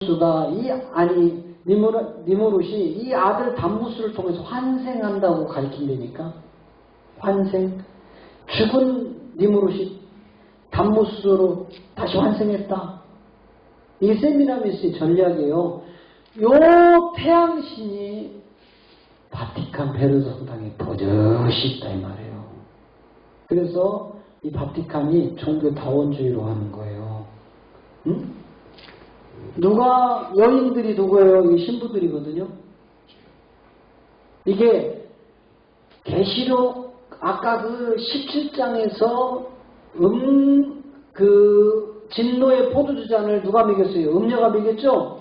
수가 니무롯이 이 아들 담무스를 통해서 환생한다고 가르친다니까. 환생. 죽은 니무롯이 담무스로 다시 환생했다. 이게 세미나미스의 전략이에요. 요 태양신이 바티칸 베르 성당에 버젓이 있다 이 말이에요. 그래서 이 바티칸이 종교 다원주의로 하는 거예요. 응? 여인들이 누구예요? 이 신부들이거든요. 이게 계시록 아까 그 17장에서 진노의 포도주 잔을 누가 먹였어요? 음녀가 먹였죠?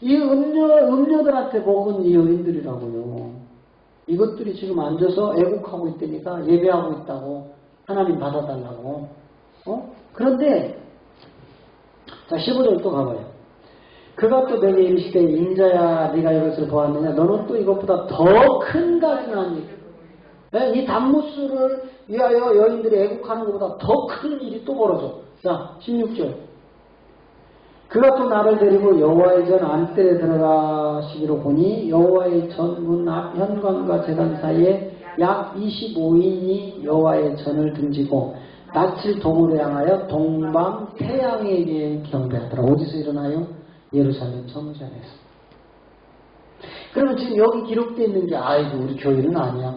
이 음녀들한테 먹은 이 여인들이라고요. 이것들이 지금 앉아서 애국하고 있다니까, 예배하고 있다고, 하나님 받아달라고. 그런데 자 15절 또 가봐요. 그가 또 내게 이르시되 인자야 네가 이것을 보았느냐? 너는 또 이것보다 더 큰 가증하니. 이 담무스를 위하여 여인들이 애국하는 것보다 더 큰 일이 또 벌어져. 자 16절. 그가 또 나를 데리고 여호와의 전 안뜰에 들어가시기로 보니 여호와의 전 문 앞 현관과 제단 사이에 약 25인이 여호와의 전을 등지고 낯을 동으로 향하여 동방 태양에게 경배하더라. 어디서 일어나요? 예루살렘 성전에서. 그러면 지금 여기 기록되어 있는 게 아이고 우리 교회는 아니야.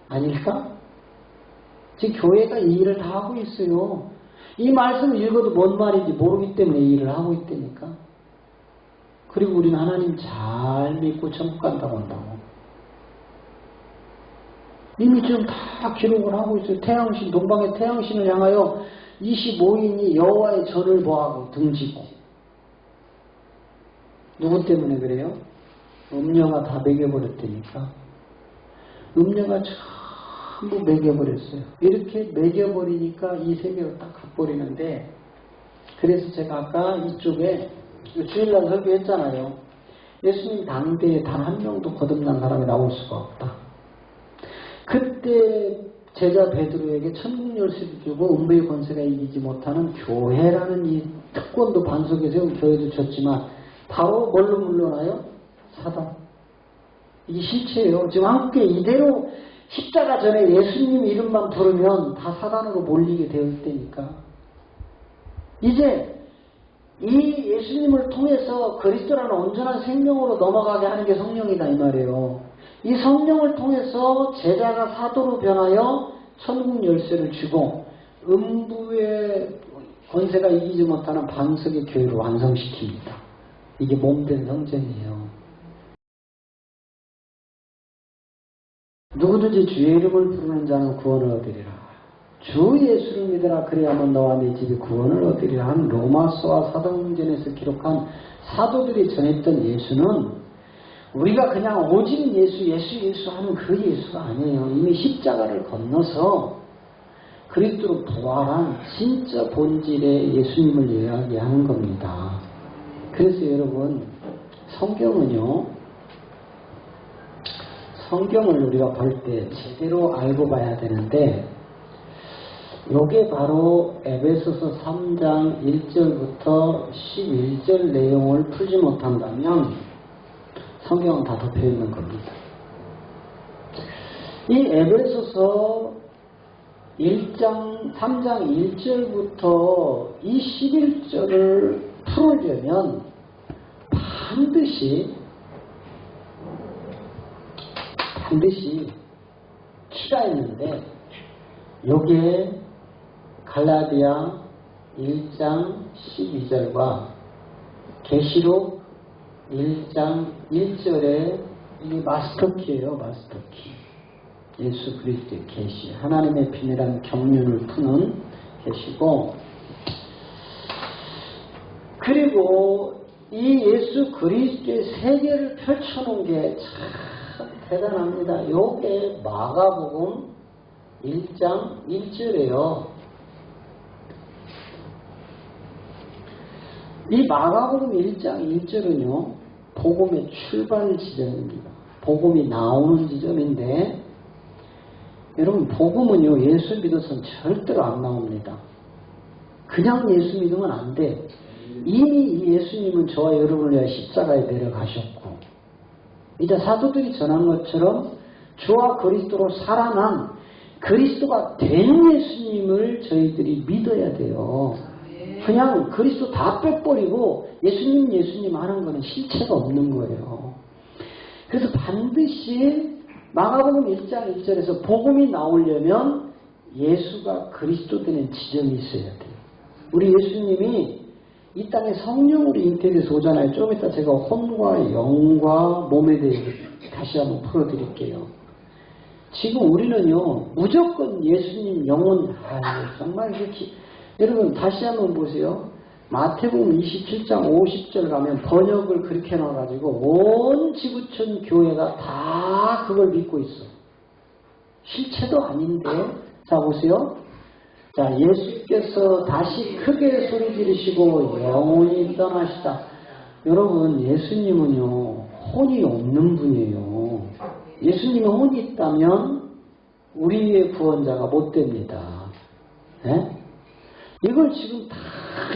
아닐까? 지금 교회가 이 일을 다 하고 있어요. 이 말씀을 읽어도 뭔 말인지 모르기 때문에 이 일을 하고 있다니까. 그리고 우리는 하나님 잘 믿고 천국 간다고 한다고. 이미 지금 다 기록을 하고 있어요. 태양신, 동방의 태양신을 향하여 25인이 여호와의 전을 보하고 등지고. 누구 때문에 그래요? 음녀가 다 먹여버렸다니까. 음녀가 전부 먹여버렸어요. 이렇게 먹여버리니까 이 세계로 딱 가버리는데, 그래서 제가 아까 이쪽에 주일날 설교했잖아요. 예수님 당대에 단 한 명도 거듭난 사람이 나올 수가 없다. 그때 제자 베드로에게 천국 열쇠도 주고 음부의 권세가 이기지 못하는 교회라는 이 특권도 반석에 세운 교회도 줬지만 바로 뭘로 물러나요? 사단. 이게 실체예요. 지금 한국에 이대로 십자가 전에 예수님 이름만 부르면 다 사단으로 몰리게 되어 있다니까. 이제 이 예수님을 통해서 그리스도라는 온전한 생명으로 넘어가게 하는 게 성령이다 이 말이에요. 이 성령을 통해서 제자가 사도로 변하여 천국 열쇠를 주고 음부의 권세가 이기지 못하는 반석의 교회를 완성시킵니다. 이게 몸된 성전이에요. 누구든지 주의 이름을 부르는 자는 구원을 얻으리라. 주 예수를 믿으라. 그래야만 너와 네 집이 구원을 얻으리라 한 로마서와 사도행전에서 기록한 사도들이 전했던 예수는 우리가 그냥 오직 예수 하는 그 예수가 아니에요. 이미 십자가를 건너서 그리스도로 부활한 진짜 본질의 예수님을 이야기하는 겁니다. 그래서 여러분 성경을 우리가 볼 때 제대로 알고 봐야 되는데, 요게 바로 에베소서 3장 1절부터 11절 내용을 풀지 못한다면 성경은 다 덮여있는 겁니다. 이 에베소서 3장 1절부터 이 11절을 풀으려면 반드시 키가 있는데, 요게 갈라디아 1장 12절과 계시록 1장 1절에 이게 마스터키예요. 마스터키. 예수 그리스도의 계시, 하나님의 비밀한 경륜을 푸는 계시고, 그리고 이 예수 그리스도의 세계를 펼쳐놓은 게 참 대단합니다. 요게 마가복음 1장 1절이에요. 이 마가복음 1장 1절은요, 복음의 출발 지점입니다. 복음이 나오는 지점인데, 여러분 복음은요, 예수 믿어서는 절대로 안 나옵니다. 그냥 예수 믿으면 안 돼. 이미 예수님은 저와 여러분을 위해 십자가에 내려가셨고, 이제 사도들이 전한 것처럼 주와 그리스도로 살아난 그리스도가 된 예수님을 저희들이 믿어야 돼요. 그냥 그리스도 다 빼버리고 예수님 하는 거는 실체가 없는 거예요. 그래서 반드시 마가복음 1장 1절에서 복음이 나오려면 예수가 그리스도 되는 지점이 있어야 돼요. 우리 예수님이 이 땅에 성령으로 잉태돼서 오잖아요. 좀 이따 제가 혼과 영과 몸에 대해 다시 한번 풀어드릴게요. 지금 우리는요, 무조건 예수님 영혼, 정말 이렇게, 여러분 다시 한번 보세요. 마태복음 27장 50절 가면 번역을 그렇게 해놔가지고 온 지구촌 교회가 다 그걸 믿고 있어. 실체도 아닌데, 자 보세요. 자, 예수께서 다시 크게 소리 지르시고 영혼이 떠나시다. 여러분, 예수님은요, 혼이 없는 분이에요. 예수님은 혼이 있다면 우리의 구원자가 못 됩니다. 네? 이걸 지금 다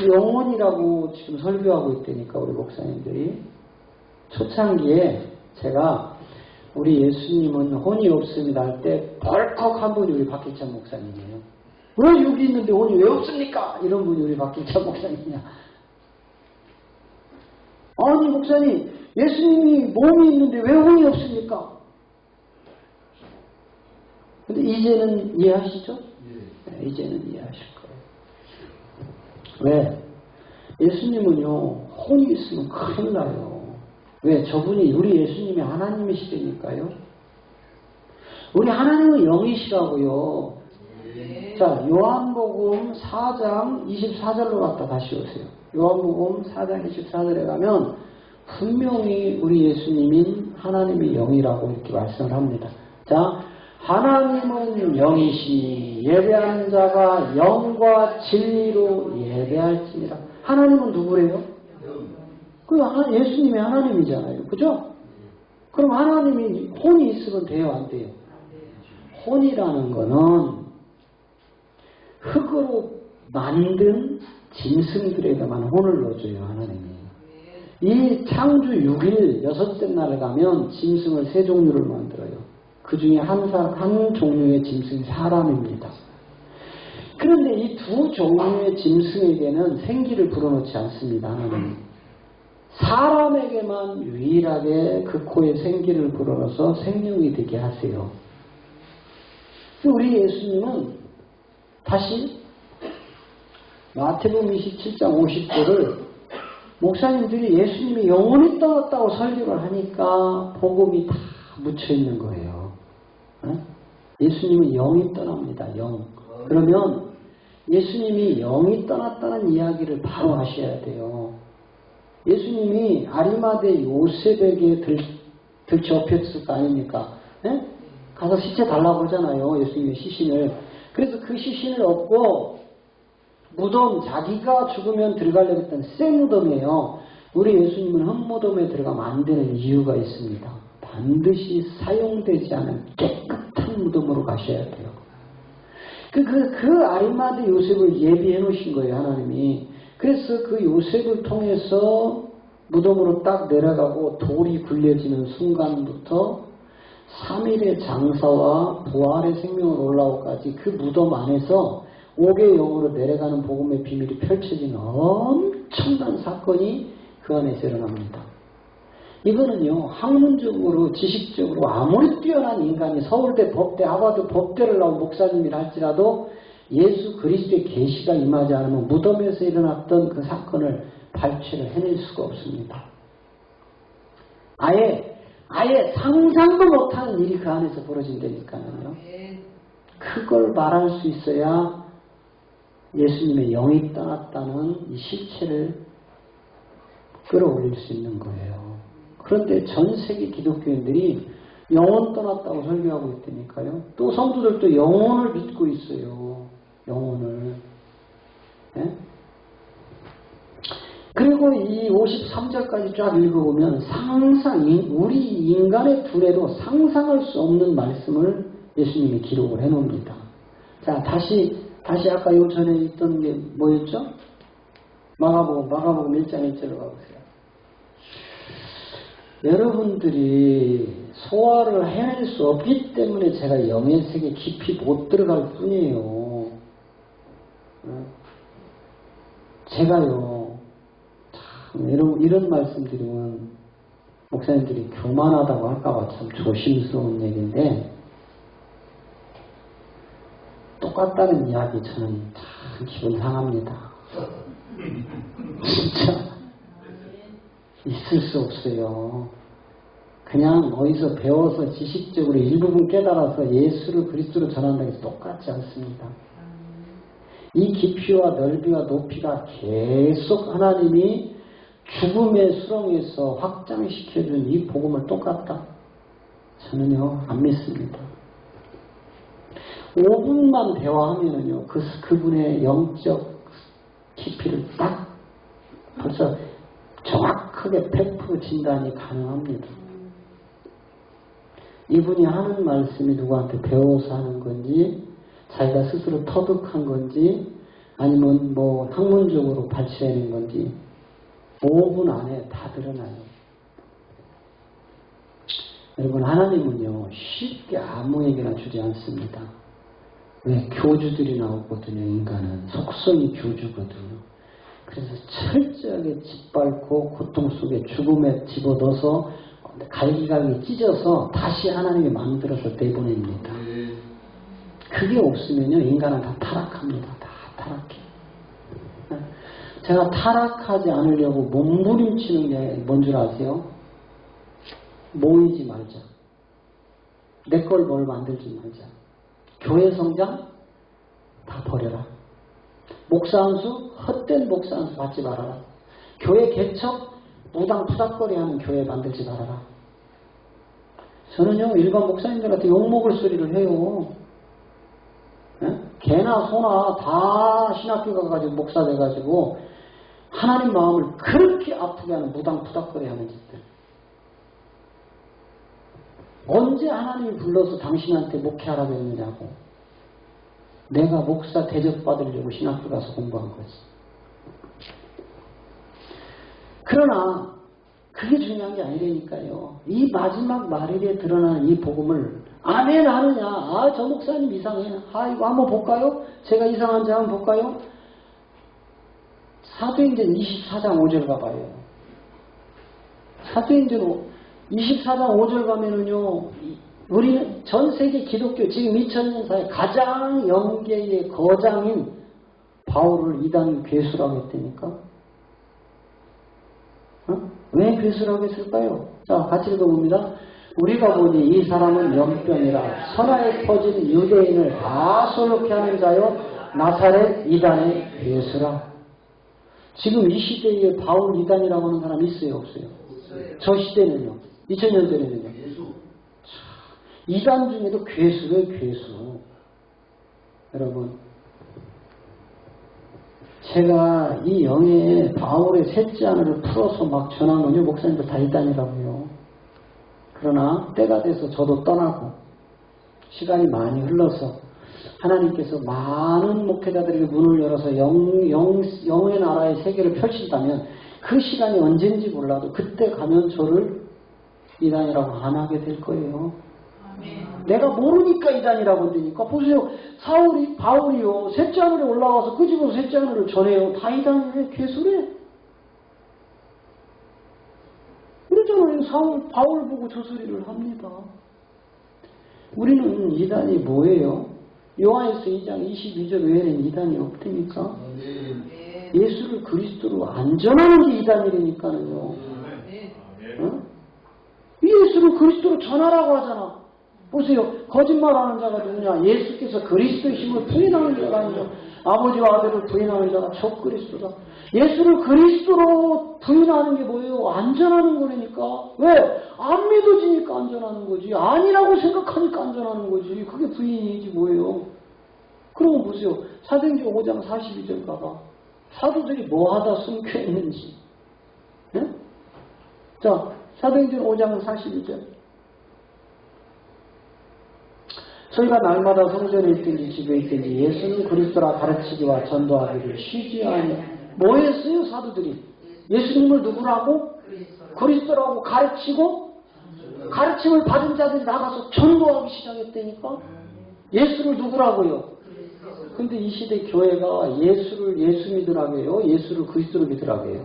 영혼이라고 지금 설교하고 있다니까, 우리 목사님들이. 초창기에 제가 우리 예수님은 혼이 없습니다 할 때 벌컥 한 분이 우리 박기찬 목사님이에요. 왜 여기 있는데 혼이 왜 없습니까? 이런 분이 우리 박기찬 목사님이야. 아니 목사님, 예수님이 몸이 있는데 왜 혼이 없습니까? 근데 이제는 이해하시죠? 네, 이제는 이해하실 거예요. 왜? 예수님은요, 혼이 있으면 큰일 나요. 왜? 저분이 우리 예수님이 하나님이시다니까요. 우리 하나님은 영이시라고요. 자, 요한복음 4장 24절로 갔다 다시 오세요. 요한복음 4장 24절에 가면 분명히 우리 예수님인 하나님이 영이라고 이렇게 말씀을 합니다. 자, 하나님은 영이시니 예배하는 자가 영과 진리로 예배할지니라. 하나님은 누구래요? 예수님이 하나님이잖아요. 그죠? 그럼 하나님이 혼이 있으면 돼요? 안 돼요? 혼이라는 거는 흙으로 만든 짐승들에게만 혼을 넣어줘요, 하나님이. 이 창주 6일, 6째 날에 가면 짐승을 3종류를 만들어요. 그 중에 한 종류의 짐승이 사람입니다. 그런데 이 2종류의 짐승에게는 생기를 불어넣지 않습니다, 하나님이. 사람에게만 유일하게 그 코에 생기를 불어넣어서 생명이 되게 하세요. 우리 예수님은 다시 마태복음 27장 50절을 목사님들이 예수님이 영원히 떠났다고 설교를 하니까 복음이 다 묻혀있는 거예요. 예수님은 영이 떠납니다. 영. 그러면 예수님이 영이 떠났다는 이야기를 바로 하셔야 돼요. 예수님이 아리마대 요셉에게 들쳐업혔을 거 아닙니까? 네? 가서 시체 달라고 하잖아요. 예수님의 시신을. 그래서 그 시신을 얻고 무덤, 자기가 죽으면 들어가려고 했던 새 무덤이에요. 우리 예수님은 흙무덤에 들어가면 안 되는 이유가 있습니다. 반드시 사용되지 않은 깨끗한 무덤으로 가셔야 돼요. 그 아리마대 요셉을 예비해 놓으신 거예요, 하나님이. 그래서 그 요셉을 통해서 무덤으로 딱 내려가고 돌이 굴려지는 순간부터 3일의 장사와 부활의 생명을 올라오기까지 그 무덤 안에서 5개의 영으로 내려가는 복음의 비밀이 펼쳐지는 엄청난 사건이 그 안에서 일어납니다. 이거는요, 학문적으로 지식적으로 아무리 뛰어난 인간이 서울대 법대 하버드 법대를 나온 목사님이라 할지라도 예수 그리스도의 계시가 임하지 않으면 무덤에서 일어났던 그 사건을 발췌를 해낼 수가 없습니다. 아예 상상도 못하는 일이 그 안에서 벌어진다니까요. 그걸 말할 수 있어야 예수님의 영이 떠났다는 이 실체를 끌어올릴 수 있는 거예요. 그런데 전 세계 기독교인들이 영혼 떠났다고 설교하고 있다니까요. 또 성도들도 영혼을 믿고 있어요. 영혼을. 네? 그리고 이 53절까지 쫙 읽어보면 우리 인간의 두뇌로 상상할 수 없는 말씀을 예수님이 기록을 해놓습니다. 자, 다시 아까 요 전에 있던 게 뭐였죠? 마가복음 1장 1절로 가보세요. 여러분들이 소화를 해낼 수 없기 때문에 제가 영의 세계 깊이 못 들어갈 뿐이에요. 제가요, 참, 이런 말씀 드리면 목사님들이 교만하다고 할까봐 참 조심스러운 얘기인데, 똑같다는 이야기 저는 참 기분 상합니다. 진짜 있을 수 없어요. 그냥 어디서 배워서 지식적으로 일부분 깨달아서 예수를 그리스도로 전한다고 해서 똑같지 않습니다. 이 깊이와 넓이와 높이가 계속 하나님이 죽음의 수렁에서 확장시켜준 이 복음을 똑같다? 저는요, 안 믿습니다. 5분만 대화하면은요, 그분의 영적 깊이를 딱 벌써 정확하게 100% 진단이 가능합니다. 이분이 하는 말씀이 누구한테 배워서 하는 건지, 자기가 스스로 터득한 건지, 아니면 뭐 학문적으로 발췌하는 건지 5분 안에 다 드러나요. 여러분, 하나님은요 쉽게 아무에게나 주지 않습니다. 왜? 교주들이 나오거든요. 인간은 속성이 교주거든요. 그래서 철저하게 짓밟고 고통 속에 죽음에 집어넣어서 갈기갈기 찢어서 다시 하나님이 만들어서 내보냅니다. 그게 없으면요 인간은 다 타락합니다. 다 타락해요. 제가 타락하지 않으려고 몸부림치는 게 뭔 줄 아세요? 모이지 말자. 내 걸 뭘 만들지 말자. 교회 성장 다 버려라. 목사 한 수, 헛된 목사 한 수 받지 말아라. 교회 개척, 무당 푸닥거리 하는 교회 만들지 말아라. 저는요 일반 목사님들한테 욕먹을 소리를 해요. 예? 개나 소나 다 신학교 가가지고 목사 돼가지고 하나님 마음을 그렇게 아프게 하는 무당 푸닥거리 하는 짓들. 언제 하나님이 불러서 당신한테 목회하라고 했느냐고. 내가 목사 대접받으려고 신학교 가서 공부한 거지. 그러나 그게 중요한 게 아니라니까요. 이 마지막 말일에 드러나는 이 복음을 아멘 하느냐. 아, 저 목사님 이상해. 아, 이거 한번 볼까요? 제가 이상한지 한번 볼까요? 사도행전 24장 5절 가봐요. 사도행전 24장 5절 가면은요, 우리는 전 세계 기독교 지금 2000년 사이 가장 영계의 거장인 바울을 이단 괴수라고 했다니까? 왜 괴수라고 했을까요? 자, 같이 읽어봅니다. 우리가 보니 이 사람은 영병이라 선하에 퍼진 유대인을 다 소욕케 하는 자요 나사렛 이단의 괴수라. 지금 이 시대에 바울 이단이라고 하는 사람 있어요? 없어요? 저 시대는요? 2000년 전에는요? 이단 중에도 괴수예요, 괴수. 여러분, 제가 이 영의 바울의 셋째 하늘을 풀어서 막 전한 건요, 목사님들 다 이단이라고요. 그러나 때가 돼서 저도 떠나고 시간이 많이 흘러서 하나님께서 많은 목회자들에게 문을 열어서 영의 나라의 세계를 펼친다면 그 시간이 언젠지 몰라도 그때 가면 저를 이단이라고 안 하게 될 거예요. 내가 모르니까 이단이라고 한다니까. 보세요. 바울이요. 셋째 하늘에 올라가서 끄집어서 셋째 하늘을 전해요. 다 이단이래. 괴수래. 그러잖아요. 바울 보고 저 소리를 합니다. 우리는 이단이 뭐예요? 요한에서 2장 22절 외에는 이단이 없다니까. 예수를 그리스도로 안 전하는 게 이단이라니까요. 어? 예수를 그리스도로 전하라고 하잖아. 보세요. 거짓말하는 자가 누구냐? 예수께서 그리스도이심을 부인하는 자가 아니죠. 아버지와 아들을 부인하는 자가 적 그리스도다. 예수를 그리스도로 부인하는 게 뭐예요? 안전하는 거라니까. 왜? 안 믿어지니까 안전하는 거지. 아니라고 생각하니까 안전하는 거지. 그게 부인이지 뭐예요. 그러면 보세요. 사도행전 5장 42절 가봐. 사도들이 뭐하다 숨겨있는지. 네? 자, 사도행전 5장 42절. 저희가 날마다 성전에 있든지 집에 있든지 예수는 그리스도라 가르치기와 전도하기를 쉬지 뭐 했어요, 사도들이? 예수님을 누구라고? 그리스도라고 가르치고, 가르침을 받은 자들이 나가서 전도하기 시작했다니까? 예수를 누구라고요? 근데 이 시대 교회가 예수를 예수 믿으라고요? 예수를 그리스도로 믿으라고요?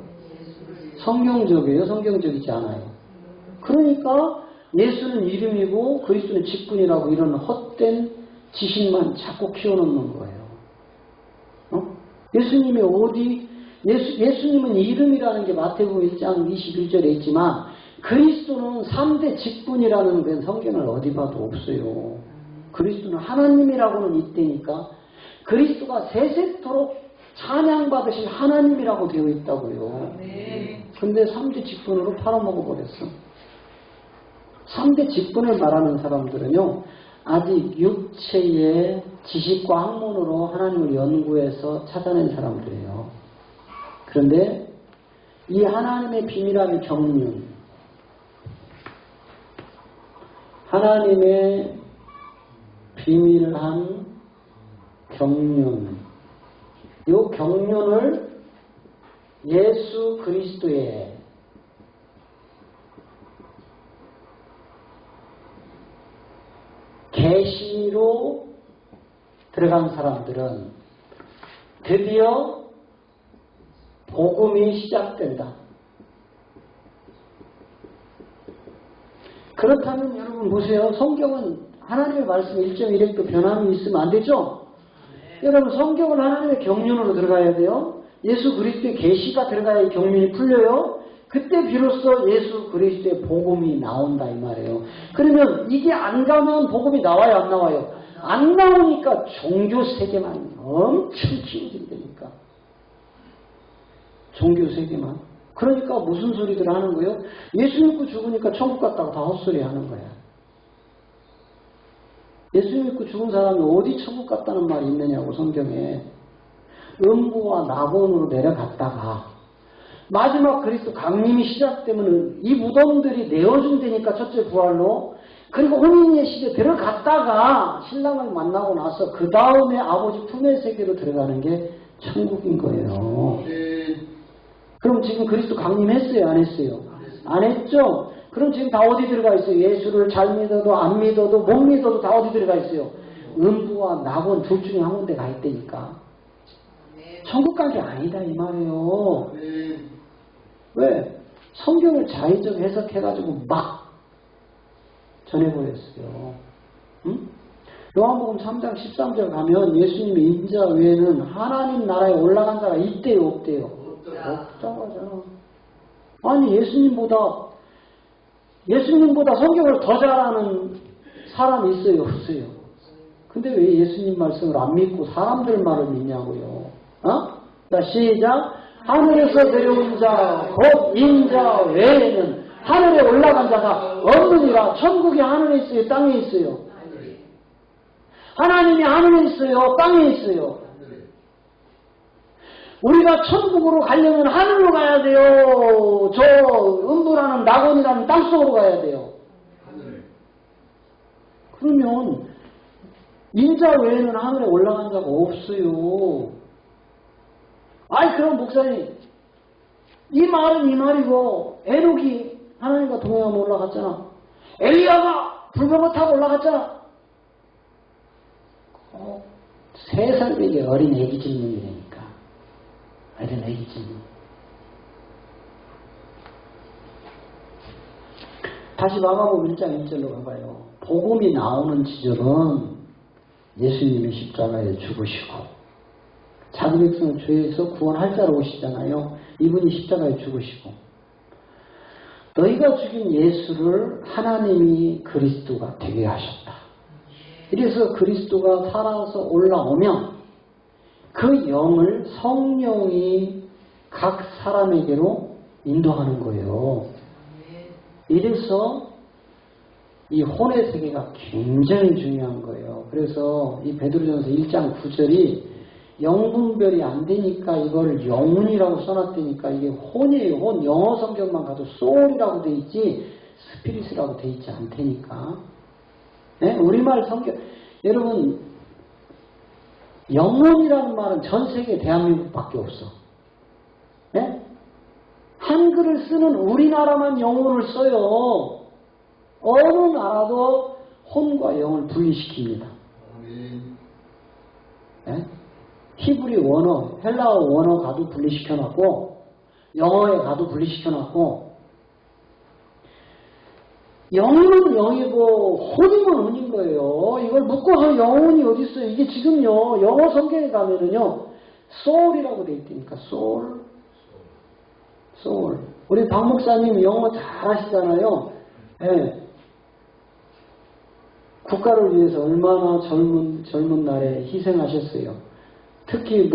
성경적이에요? 성경적이지 않아요? 그러니까 예수는 이름이고 그리스도는 직분이라고 이런 헛된 지식만 자꾸 키워놓는 거예요. 예수님이 어디, 예수님은 이름이라는 게 마태복음 1장 21절에 있지만 그리스도는 3대 직분이라는 건 성경을 어디 봐도 없어요. 그리스도는 하나님이라고는 있다니까 그리스도가 세세토록 찬양받으실 하나님이라고 되어 있다고요. 근데 3대 직분으로 팔아먹어버렸어. 3대 직분을 말하는 사람들은요, 아직 육체의 지식과 학문으로 하나님을 연구해서 찾아낸 사람들이에요. 그런데 이 하나님의 비밀함의 경륜, 하나님의 비밀한 경륜, 이 경륜을 예수 그리스도의 계시로 들어간 사람들은 드디어 복음이 시작된다. 그렇다면 여러분 보세요. 성경은 하나님의 말씀 1.1획도 변함이 있으면 안 되죠? 여러분 성경은 하나님의 경륜으로 들어가야 돼요. 예수 그리스도의 계시가 들어가야 이 경륜이 풀려요. 그때 비로소 예수 그리스도의 복음이 나온다 이 말이에요. 그러면 이게 안 가면 복음이 나와요 안 나와요? 안 나오니까 종교 세계만 엄청 키워진다니까. 종교 세계만. 그러니까 무슨 소리들 하는 거예요? 예수 믿고 죽으니까 천국 갔다고 다 헛소리 하는 거야. 예수 믿고 죽은 사람이 어디 천국 갔다는 말이 있느냐고 성경에. 음부와 낙원으로 내려갔다가 마지막 그리스도 강림이 시작되면 이 무덤들이 내어준다니까 첫째 부활로. 그리고 혼인의 시대에 들어갔다가 신랑을 만나고 나서 그 다음에 아버지 품의 세계로 들어가는 게 천국인 거예요. 그럼 지금 그리스도 강림했어요? 안 했어요? 안 했죠? 그럼 지금 다 어디 들어가 있어요? 예수를 잘 믿어도 안 믿어도 못 믿어도 다 어디 들어가 있어요? 음부와 낙원 둘 중에 한 군데 가 있다니까. 천국 간 게 아니다 이 말이에요. 왜? 성경을 자의적 해석해가지고 막 전해버렸어요. 응? 요한복음 3장 13절 가면 예수님의 인자 외에는 하나님 나라에 올라간 자가 있대요 없대요? 없다고 하잖아. 아니 예수님보다 성경을 더 잘하는 사람이 있어요 없어요? 근데 왜 예수님 말씀을 안 믿고 사람들 말을 믿냐고요. 자 시작. 하늘에서 내려온 자 곧 인자 외에는 하늘에 올라간 자가 없느니라. 천국이 하늘에 있어요 땅에 있어요? 하나님이 하늘에 있어요 땅에 있어요? 우리가 천국으로 가려면 하늘로 가야 돼요? 저 음부라는 낙원이라는 땅속으로 가야 돼요? 그러면 인자 외에는 하늘에 올라간 자가 없어요. 아이 그럼 목사님 이 말은 이 말이고 에녹이 하나님과 동행하며 올라갔잖아. 엘리야가 불병거 타고 올라갔잖아. 3살 되게 어린 애기 질문이라니까. 어린 애기 질문. 다시 마가복음 1장 1절로 가봐요. 복음이 나오는 지점은 예수님이 십자가에 죽으시고 자기 백성을 죄에서 구원할 자로 오시잖아요. 이분이 십자가에 죽으시고 너희가 죽인 예수를 하나님이 그리스도가 되게 하셨다. 이래서 그리스도가 살아서 올라오면 그 영을 성령이 각 사람에게로 인도하는 거예요. 이래서 이 혼의 세계가 굉장히 중요한 거예요. 그래서 이 베드로전서 1장 9절이 영분별이 안 되니까 이걸 영혼이라고 써놨다니까 이게 혼이에요. 혼. 영어 성경만 가도 soul이라고 돼 있지 스피릿이라고 돼 있지 않다니까. 네? 우리말 성경 여러분 영혼이라는 말은 전 세계 대한민국밖에 없어. 예? 한글을 쓰는 우리나라만 영혼을 써요. 어느 나라도 혼과 영을 분리시킵니다. 예? 히브리 원어, 헬라어 원어 가도 분리시켜놨고, 영어에 가도 분리시켜놨고, 영은 영이고 혼이면 혼인 거예요. 이걸 묶어서 영혼이 어디 있어요? 이게 지금요, 영어 성경에 가면은요, soul이라고 돼 있다니까, soul. 우리 박 목사님 영어 잘하시잖아요. 예. 국가를 위해서 얼마나 젊은 날에 희생하셨어요. 특히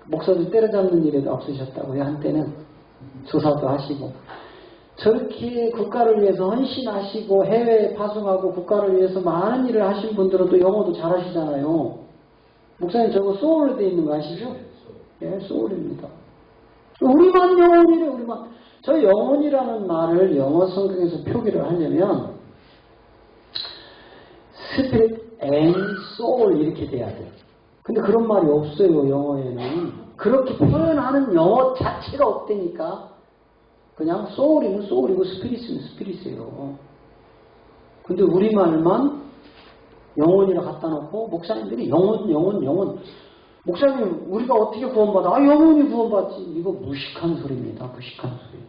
목사들 때려잡는 일에도 앞서셨다고요. 한때는 조사도 하시고. 저렇게 국가를 위해서 헌신하시고 해외에 파송하고 국가를 위해서 많은 일을 하신 분들은 또 영어도 잘하시잖아요. 목사님 저거 소울로 되어 있는 거 아시죠? 예, 소울입니다. 우리만 영혼이래, 우리만. 저 영혼이라는 말을 영어 성경에서 표기를 하려면 Spirit and Soul 이렇게 돼야 돼요. 근데 그런 말이 없어요, 영어에는. 그렇게 표현하는 영어 자체가 없다니까. 그냥 소울이면 소울이고 스피릿이면 스피릿이에요. 근데 우리말만 영혼이라 갖다 놓고 목사님들이 영혼. 목사님 우리가 어떻게 구원받아? 영혼이 구원받지. 이거 무식한 소리입니다. 무식한 소리.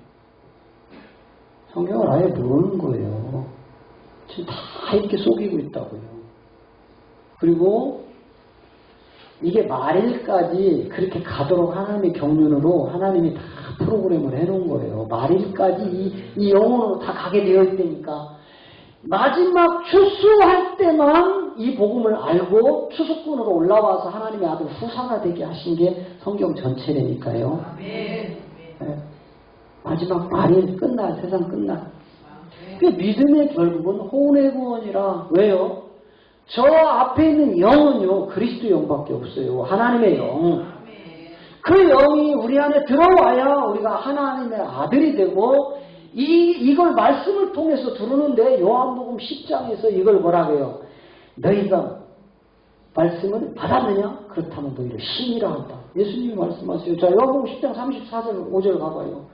성경을 아예 모르는 거예요. 지금 다 이렇게 속이고 있다고요. 그리고 이게 말일까지 그렇게 가도록 하나님의 경륜으로 하나님이 다 프로그램을 해놓은 거예요. 말일까지 이 영혼으로 다 가게 되어 있다니까. 마지막 추수할 때만 이 복음을 알고 추수꾼으로 올라와서 하나님의 아들 후사가 되게 하신 게 성경 전체라니까요. 네. 마지막 말일 끝날, 세상 끝날. 그 믿음의 결국은 혼의 구원이라. 왜요? 저 앞에 있는 영은요, 그리스도 영밖에 없어요. 하나님의 영. 그 영이 우리 안에 들어와야 우리가 하나님의 아들이 되고, 이걸 말씀을 통해서 들었는데, 요한복음 10장에서 이걸 뭐라고 해요? 너희가 말씀을 받았느냐? 그렇다면 너희를 신이라 한다. 예수님이 말씀하세요. 자, 요한복음 10장 34절, 5절 가봐요.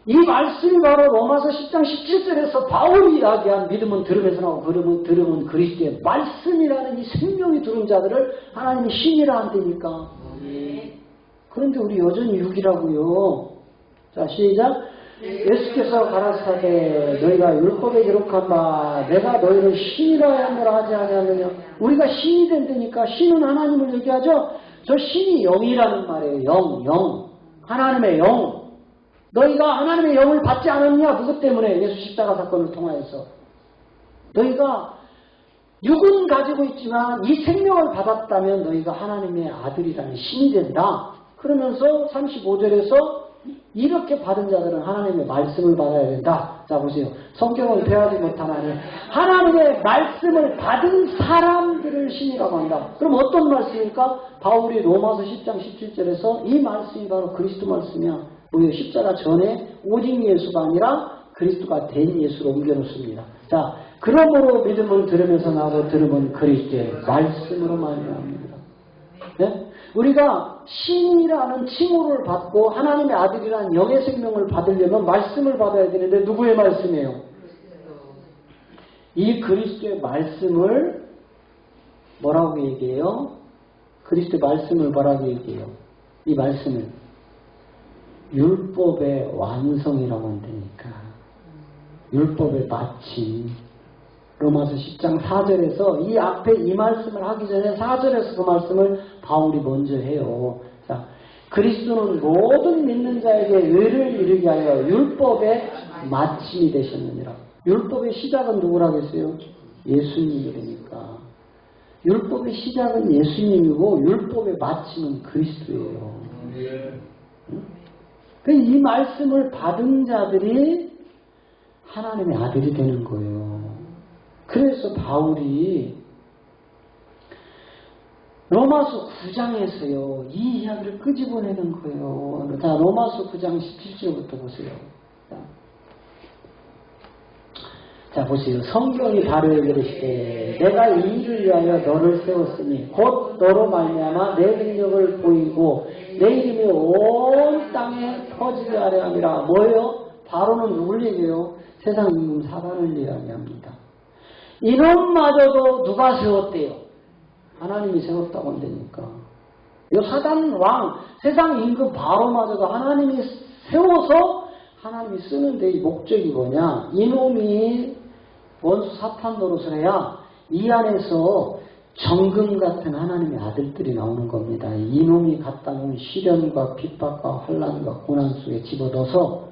이 말씀이 바로 로마서 10장 17절에서 바울이 이야기한 믿음은 들으면서 나오고 들으면 그리스도의 말씀이라는 이 생명이 들은 자들을 하나님이 신이라 한다니까. 그런데 우리 여전히 육이라고요. 자, 시작. 예수께서 가라사대 너희가 율법에 기록한 바 내가 너희를 신이라 함으로 하지 아니하느냐. 우리가 신이 된다니까. 신은 하나님을 얘기하죠. 저 신이 영이라는 말이에요. 영. 하나님의 영. 너희가 하나님의 영을 받지 않았냐? 누구 때문에? 예수 십자가 사건을 통하여서. 너희가 육은 가지고 있지만 이 생명을 받았다면 너희가 하나님의 아들이라는 신이 된다. 그러면서 35절에서 이렇게 받은 자들은 하나님의 말씀을 받아야 된다. 자, 보세요. 성경을 배우지 못하나니 하나님의 말씀을 받은 사람들을 신이라고 한다. 그럼 어떤 말씀일까? 바울이 로마서 10장 17절에서 이 말씀이 바로 그리스도 말씀이야. 우리 십자가 전에 오직 예수가 아니라 그리스도가 된 예수로 옮겨놓습니다. 자, 그러므로 믿음을 들으면서 나도 들으면 그리스도의 말씀으로 말미암습니다. 네? 우리가 신이라는 칭호를 받고 하나님의 아들이라는 영의 생명을 받으려면 말씀을 받아야 되는데 누구의 말씀이에요? 이 그리스도의 말씀을 뭐라고 얘기해요? 그리스도의 말씀을 뭐라고 얘기해요? 이 말씀을 율법의 완성이라고 한다니까. 율법의 마침. 로마서 10장 4절에서 이 앞에 이 말씀을 하기 전에 4절에서 그 말씀을 바울이 먼저 해요. 자, 그리스도는 모든 믿는 자에게 의를 이루게 하여 율법의 마침이 되셨느니라. 율법의 시작은 누구라겠어요? 예수님이니까. 율법의 시작은 예수님이고 율법의 마침은 그리스도예요. 이 말씀을 받은 자들이 하나님의 아들이 되는 거예요. 그래서 바울이 로마서 9장에서요, 이 이야기를 끄집어내는 거예요. 자, 로마서 9장 17절부터 보세요. 자, 보세요. 성경이 바로 이르시되 내가 이 일을 위하여 너를 세웠으니 곧 너로 말미암아 내 능력을 보이고 내 이름이 온 땅에 퍼지게 하려 함이라. 뭐예요? 바로는 누굴 얘기해요? 세상 임금 사단을 이야기합니다. 이놈마저도 누가 세웠대요? 하나님이 세웠다고 한다니까. 이 사단 왕, 세상 임금 바로마저도 하나님이 세워서 하나님이 쓰는데 이 목적이 뭐냐? 이놈이 원수 사탄 노릇을 해야 이 안에서 정금 같은 하나님의 아들들이 나오는 겁니다. 이놈이 갖다 놓은 시련과 핍박과 환난과 고난 속에 집어넣어서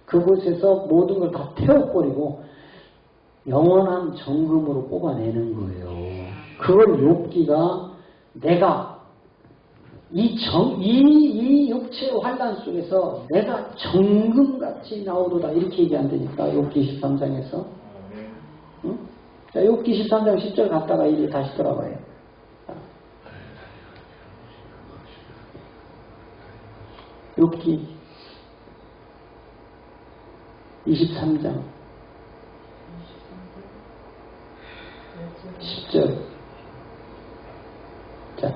그곳에서 모든 걸 다 태워버리고 영원한 정금으로 뽑아내는 거예요. 그걸 욥기가 내가 이 육체의 환난 속에서 내가 정금같이 나오도다 이렇게 얘기한다니까. 욥기 13장에서. 응? 자, 욥기 13장 10절 갔다가 이제 다시 돌아가요. 욥기 23장 10절. 자,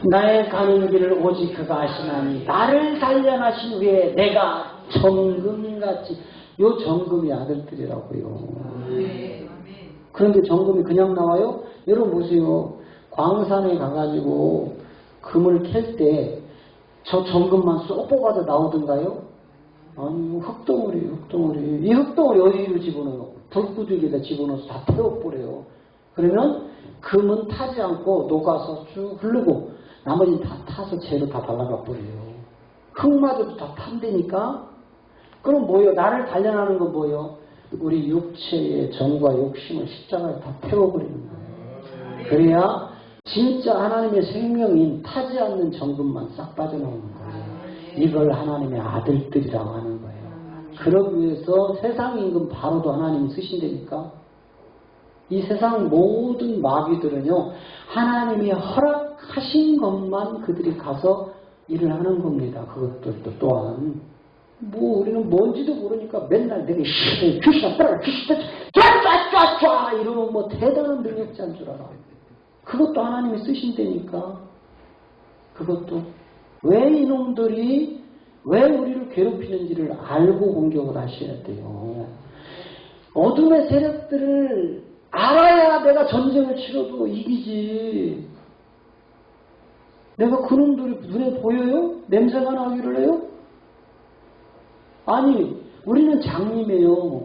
나의 가는 길을 오직 그가 아시나니 나를 단련하신 후에 내가 정금같이. 요 정금이 아들들이라고요. 그런데 정금이 그냥 나와요? 여러분 보세요. 광산에 가가지고 금을 캘 때 저 정금만 쏙 뽑아서 나오던가요? 아니, 흙덩어리예요, 흙덩어리. 이 흙덩어리 어디로 집어넣어요? 돌구두기에다 집어넣어서 다 태워버려요. 그러면 금은 타지 않고 녹아서 쭉 흐르고 나머지는 다 타서 재로 다 발라가 버려요. 흙마저도 다 탄다니까? 그럼 뭐예요? 나를 단련하는 건 뭐예요? 우리 육체의 정과 욕심을 십자가에 다 태워버리는 거예요. 그래야 진짜 하나님의 생명인 타지 않는 정금만 싹 빠져나오는 거예요. 이걸 하나님의 아들들이라고 하는 거예요. 그러기 위해서 세상 임금 바로도 하나님이 쓰신다니까. 이 세상 모든 마귀들은요, 하나님이 허락하신 것만 그들이 가서 일을 하는 겁니다. 그것들도 또한. 뭐 우리는 뭔지도 모르니까 맨날 내가 귀신아 따라 귀신아 쫙쫙쫙쫙 이러면 뭐 대단한 능력자인 줄 알아. 그것도 하나님이 쓰신다니까. 그것도 왜 이놈들이 왜 우리를 괴롭히는지를 알고 공격을 하셔야 돼요. 어둠의 세력들을 알아야 내가 전쟁을 치러도 이기지. 내가 그놈들이 눈에 보여요? 냄새가 나기를 해요? 아니, 우리는 장님이에요.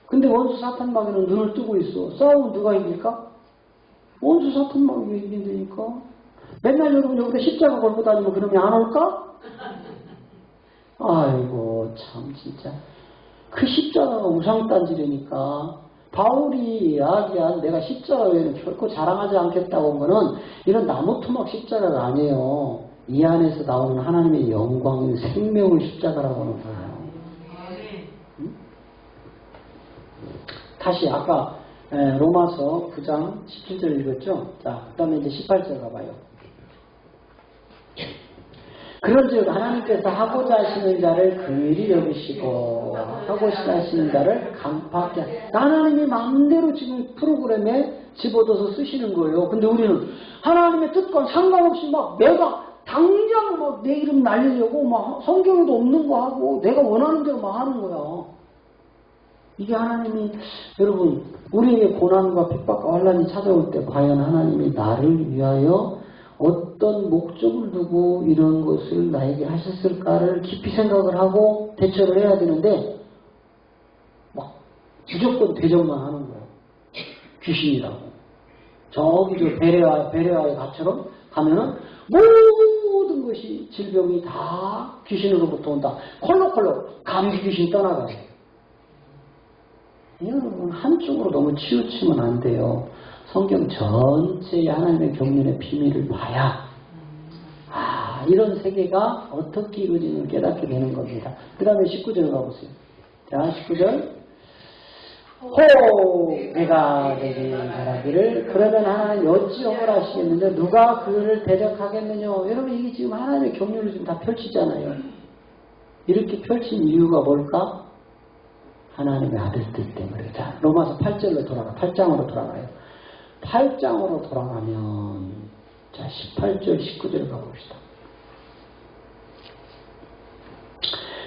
근데 원수 사탄마귀는 눈을 뜨고 있어. 싸우면 누가 이길까? 원수 사탄마귀가 이긴다니까. 맨날 여러분 여기다 십자가 걸고 다니면 그러면 안 올까? 아이고 참 진짜. 그 십자가가 우상단지라니까. 바울이 이야기한 내가 십자가 외에는 결코 자랑하지 않겠다고 한 거는 이런 나무토막 십자가가 아니에요. 이 안에서 나오는 하나님의 영광인 생명을 십자가라고 하는 거예요. 응? 다시 아까 로마서 9장 17절 읽었죠? 자, 그 다음에 이제 18절 가봐요. 그런즉 하나님께서 하고자 하시는 자를 긍휼히 여기시고 하고자 하시는 자를 강팍하게 하나님이 마음대로 지금 프로그램에 집어넣어서 쓰시는 거예요. 근데 우리는 하나님의 뜻과 상관없이 막 내가 당장 막 내 이름 날리려고 막 성경에도 없는 거 하고 내가 원하는 대로 막 하는 거야. 이게 하나님이 여러분 우리에게 고난과 핍박과 환난이 찾아올 때 과연 하나님이 나를 위하여 어떤 목적을 두고 이런 것을 나에게 하셨을까를 깊이 생각을 하고 대처를 해야 되는데 막 무조건 대적만 하는 거야. 귀신이라고. 저기 저 베레아의 갓처럼 가면은 모든 것이 질병이 다 귀신으로부터 온다. 콜록콜록 감기 귀신 떠나가요. 여러분 한쪽으로 너무 치우치면 안 돼요. 성경 전체의 하나님의 경륜의 비밀을 봐야 이런 세계가 어떻게 이루어지는지 깨닫게 되는 겁니다. 그 다음에 19절 가보세요. 자, 19절 호 내가 내게 말하기를 그러면 하나님 어찌 허물하시겠는데 누가 그를 대적하겠느냐. 여러분 이게 지금 하나님의 경륜을 지금 다 펼치잖아요. 이렇게 펼친 이유가 뭘까? 하나님의 아들들 때문에. 자, 로마서 8장으로 돌아가요. 8장으로 돌아가면 자, 18절, 19절 가봅시다.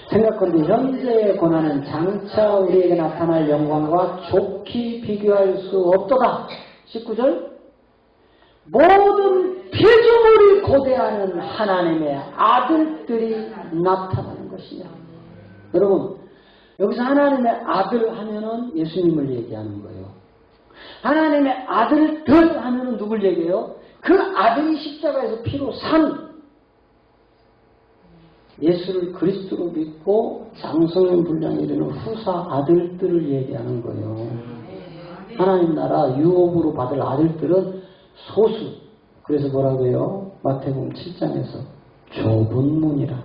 생각건대 현재의 고난은 장차 우리에게 나타날 영광과 좋게 비교할 수 없도다. 19절 모든 피조물이 고대하는 하나님의 아들들이 나타나는 것이냐. 여러분 여기서 하나님의 아들 하면은 예수님을 얘기하는 거예요. 하나님의 아들들 하면은 누굴 얘기해요? 그 아들이 십자가에서 피로 산 예수를 그리스도로 믿고 장성현 분량에 이르는 후사 아들들을 얘기하는 거예요. 하나님 나라 유업으로 받을 아들들은 소수. 그래서 뭐라고 해요? 마태복음 7장에서 좁은 문이라.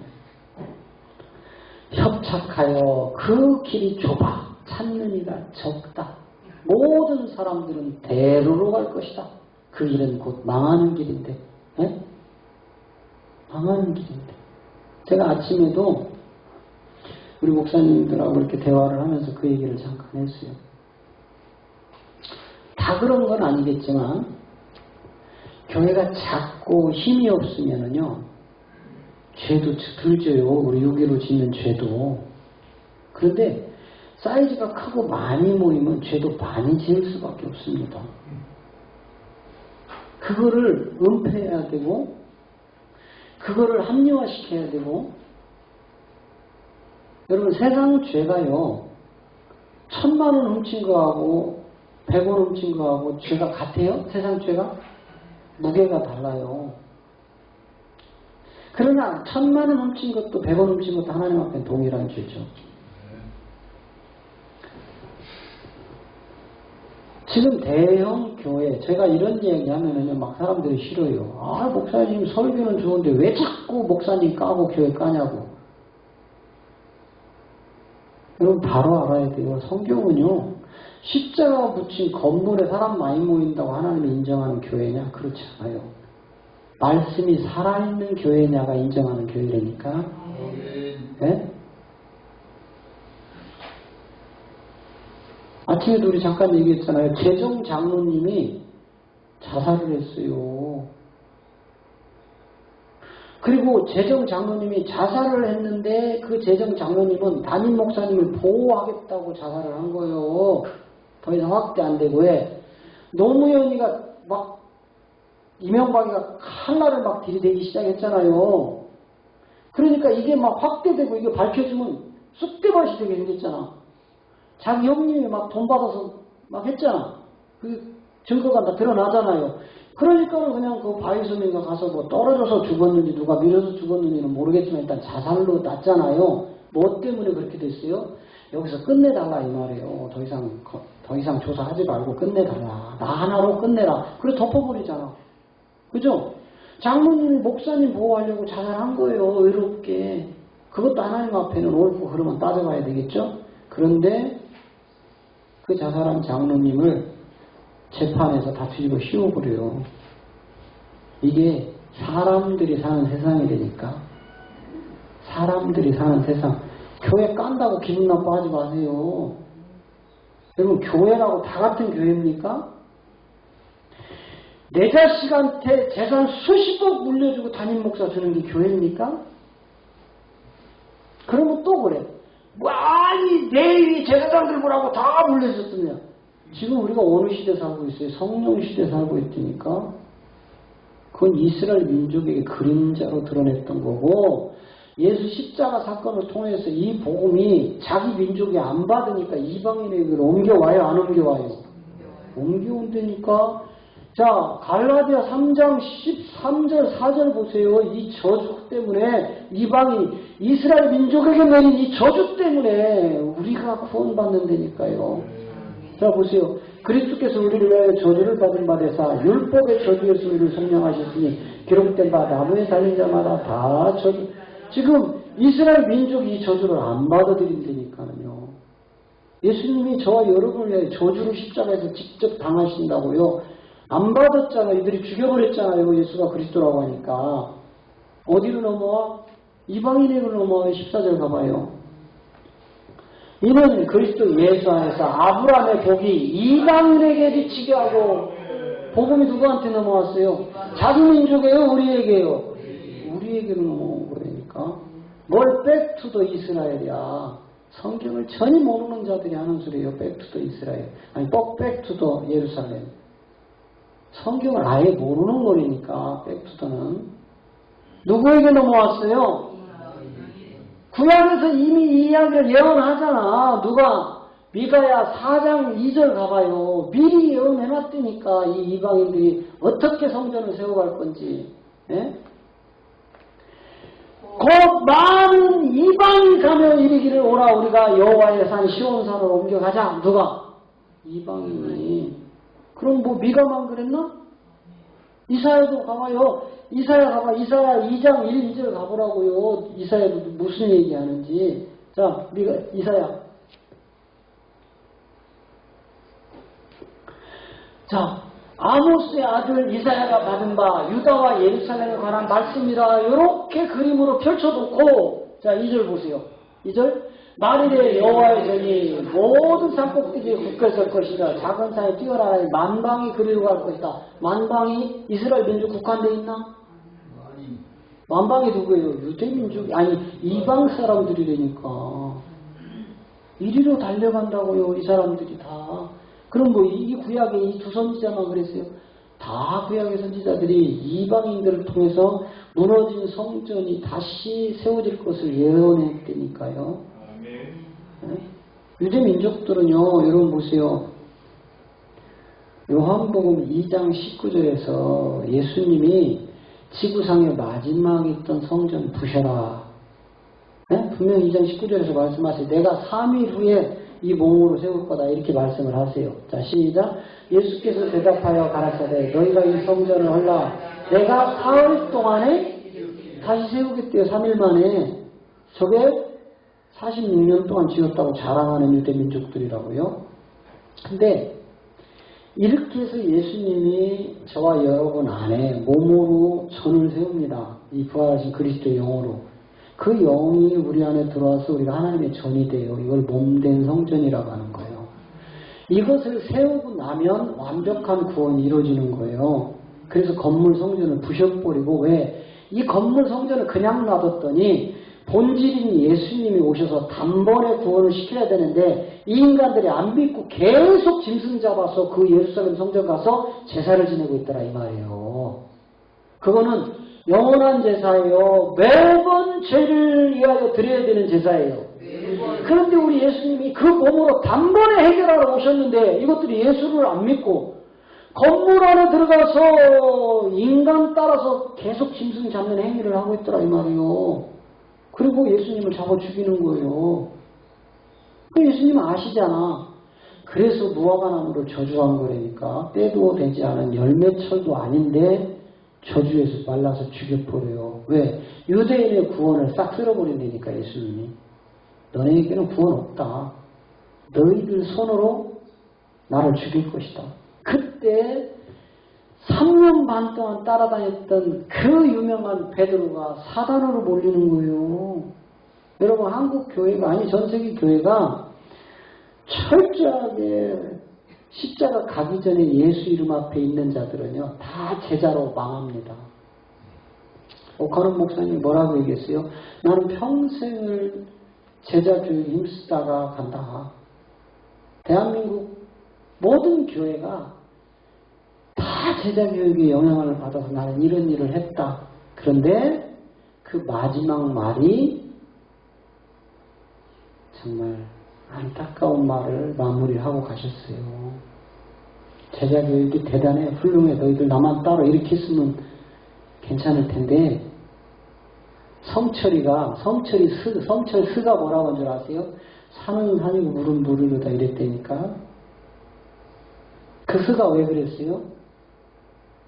협착하여 그 길이 좁아 찾는 이가 적다. 모든 사람들은 대로로 갈 것이다. 그 길은 곧 망하는 길인데, 네? 망하는 길인데. 제가 아침에도 우리 목사님들하고 이렇게 대화를 하면서 그 얘기를 잠깐 했어요. 다 그런 건 아니겠지만 교회가 작고 힘이 없으면은요 죄도 들져요. 우리 유기로 짓는 죄도. 그런데 사이즈가 크고 많이 모이면 죄도 많이 지을 수밖에 없습니다. 그거를 은폐해야 되고 그거를 합리화시켜야 되고. 여러분 세상 죄가요 1000만 원 훔친 거하고 100원 훔친 거하고 죄가 같아요? 세상 죄가? 무게가 달라요. 그러나 1000만 원 훔친 것도 100원 훔친 것도 하나님 앞에 동일한 죄죠. 지금 대형 교회, 제가 이런 얘기 하면은요, 막 사람들이 싫어요. 아, 목사님 설교는 좋은데 왜 자꾸 목사님 까고 교회 까냐고. 여러분, 바로 알아야 돼요. 성경은요, 십자가 붙인 건물에 사람 많이 모인다고 하나님이 인정하는 교회냐? 그렇지 않아요. 말씀이 살아있는 교회냐가 인정하는 교회라니까. 네? 아침에도 우리 잠깐 얘기했잖아요. 재정 장로님이 자살을 했어요. 그리고 재정 장로님이 자살을 했는데 그 재정 장로님은 담임 목사님을 보호하겠다고 자살을 한 거예요. 더 이상 확대 안 되고. 왜? 노무현이가 막 이명박이가 칼날을 막 들이대기 시작했잖아요. 그러니까 이게 막 확대되고 이게 밝혀지면 쑥대밭이 되게 생겼잖아. 자기 형님이 막 돈 받아서 막 했잖아. 그 증거가 다 드러나잖아요. 그러니까는 그냥 그 바위섬인가 가서 뭐 떨어져서 죽었는지 누가 밀어서 죽었는지는 모르겠지만 일단 자살로 났잖아요. 뭐 때문에 그렇게 됐어요? 여기서 끝내달라 이 말이에요. 더 이상 조사하지 말고 끝내달라. 나 하나로 끝내라. 그래 덮어버리잖아. 그죠? 장로님이 목사님 보호하려고 자살한 거예요. 의롭게. 그것도 하나님 앞에는 옳고 그러면 따져봐야 되겠죠? 그런데 그 자살한 장로님을 재판에서 다 뒤집어 씌워버려요. 이게 사람들이 사는 세상이 되니까. 사람들이 사는 세상. 교회 깐다고 기분 나빠하지 마세요. 여러분 교회라고 다 같은 교회입니까? 내 자식한테 재산 수십억 물려주고 담임 목사 주는 게 교회입니까? 그러면 또 그래. 아니 내일이 제사장 들고라고 다 물려줬으냐. 지금 우리가 어느 시대 살고 있어요? 성령 시대 살고 있으니까. 그건 이스라엘 민족에게 그림자로 드러냈던 거고, 예수 십자가 사건을 통해서 이 복음이 자기 민족이 안 받으니까 이방인에게로 옮겨와요? 안 옮겨와요? 옮겨온다니까. 자, 갈라디아 3장 13절 4절 보세요. 이 저주 때문에 이방인 이스라엘 민족에게 내린 이 저주 때문에 우리가 구원받는다니까요. 자 보세요. 그리스도께서 우리를 위하여 저주를 받은 바 되사 율법의 저주에서 우리를 성령하셨으니 기록된 바 나무에 달린 자마다 다 저주. 지금 이스라엘 민족이 이 저주를 안 받아들인다니까요. 예수님이 저와 여러분을 위하여 저주를 십자가에서 직접 당하신다고요. 안 받았잖아요. 이들이 죽여버렸잖아요. 예수가 그리스도라고 하니까. 어디로 넘어와? 이방인에게로 넘어와요. 14절 가봐요. 이는 그리스도 예수 안에서 아브라함의 복이 이방인에게 비치게 하고 복음이 누구한테 넘어왔어요? 자기 민족이에요? 우리에게요? 우리에게로 넘어온 거라니까. 뭘 백투더 이스라엘이야. 성경을 전혀 모르는 자들이 하는 소리예요. 백투더 이스라엘. 아니, 백투더 예루살렘. 성경을 아예 모르는 거니까 백투더는. 누구에게 넘어왔어요? 구약에서 이미 이 이야기를 예언하잖아. 누가? 미가야 4장 2절 가봐요. 미리 예언해놨다니까. 이 이방인들이 어떻게 성전을 세워갈 건지. 예? 곧 많은 이방이 가며 이르기를 오라 우리가 여호와의 산 시온산으로 옮겨가자. 누가? 이방인이. 그럼 뭐 미가만 그랬나? 이사야도 가봐요. 이사야 가봐. 이사야 2장 1, 2절 가보라고요. 이사야도 무슨 얘기하는지. 자, 이사야. 자, 아모스의 아들 이사야가 받은 바 유다와 예루살렘에 관한 말씀이라 이렇게 그림으로 펼쳐놓고, 자 2절 보세요. 2절 말일에 여호와의 전이 모든 산꼭대기에 굳게 설 것이라. 작은 산에 뛰어나라니 만방이 그리로 갈 것이다. 만방이 이스라엘 민족 국한돼 있나? 만방이 누구예요? 유대민족이 아니 이방 사람들이라니까. 이리로 달려간다고요. 이 사람들이 다. 그럼 뭐 이 구약에 이 두 선지자만 그랬어요? 다 구약의 선지자들이 이방인들을 통해서 무너진 성전이 다시 세워질 것을 예언했다니까요. 네? 유대 민족들은요, 여러분 보세요. 요한복음 2장 19절에서 예수님이 지구상의 마지막에 있던 성전 부셔라. 네? 분명히 2장 19절에서 말씀하세요. 내가 3일 후에 이 몸으로 세울 거다 이렇게 말씀을 하세요. 자, 시작. 예수께서 대답하여 가라사대 너희가 이 성전을 헐라 내가 사흘 동안에 다시 세우겠대요. 3일 만에. 저게 46년 동안 지었다고 자랑하는 유대민족들이라고요. 근데 이렇게 해서 예수님이 저와 여러분 안에 몸으로 전을 세웁니다. 이 부활하신 그리스도의 영으로. 그 영이 우리 안에 들어와서 우리가 하나님의 전이 돼요. 이걸 몸된 성전이라고 하는 거예요. 이것을 세우고 나면 완벽한 구원이 이루어지는 거예요. 그래서 건물 성전을 부셔버리고, 왜? 이 건물 성전을 그냥 놔뒀더니 본질인 예수님이 오셔서 단번에 구원을 시켜야 되는데 이 인간들이 안 믿고 계속 짐승 잡아서 그 예루살렘 성전 가서 제사를 지내고 있더라 이 말이에요. 그거는 영원한 제사예요. 매번 죄를 위하여 드려야 되는 제사예요. 그런데 우리 예수님이 그 몸으로 단번에 해결하러 오셨는데 이것들이 예수를 안 믿고 건물 안에 들어가서 인간 따라서 계속 짐승 잡는 행위를 하고 있더라 이 말이에요. 그리고 예수님을 잡아 죽이는 거예요. 예수님은 아시잖아. 그래서 무화과나무를 저주한 거라니까. 때도 되지 않은 열매철도 아닌데 저주해서 말라서 죽여버려요. 왜? 유대인의 구원을 싹 쓸어버린다니까 예수님이. 너네에게는 구원 없다. 너희들 손으로 나를 죽일 것이다. 그때 3년 반 동안 따라다녔던 그 유명한 베드로가 사단으로 몰리는 거예요. 여러분 한국 교회가 아니 전 세계 교회가 철저하게 십자가 가기 전에 예수 이름 앞에 있는 자들은요 다 제자로 망합니다. 오카론 목사님이 뭐라고 얘기했어요? 나는 평생을 제자 교육 힘쓰다가 간다. 대한민국 모든 교회가 다 제자 교육의 영향을 받아서 나는 이런 일을 했다. 그런데 그 마지막 말이 정말 안타까운 말을 마무리하고 가셨어요. 제자 교육이 대단해, 훌륭해. 너희들 나만 따로 이렇게 했으면 괜찮을 텐데 성철 스가 뭐라고 한 줄 아세요? 산은 산이고 물은 물이로다 이랬다니까. 그 스가 왜 그랬어요?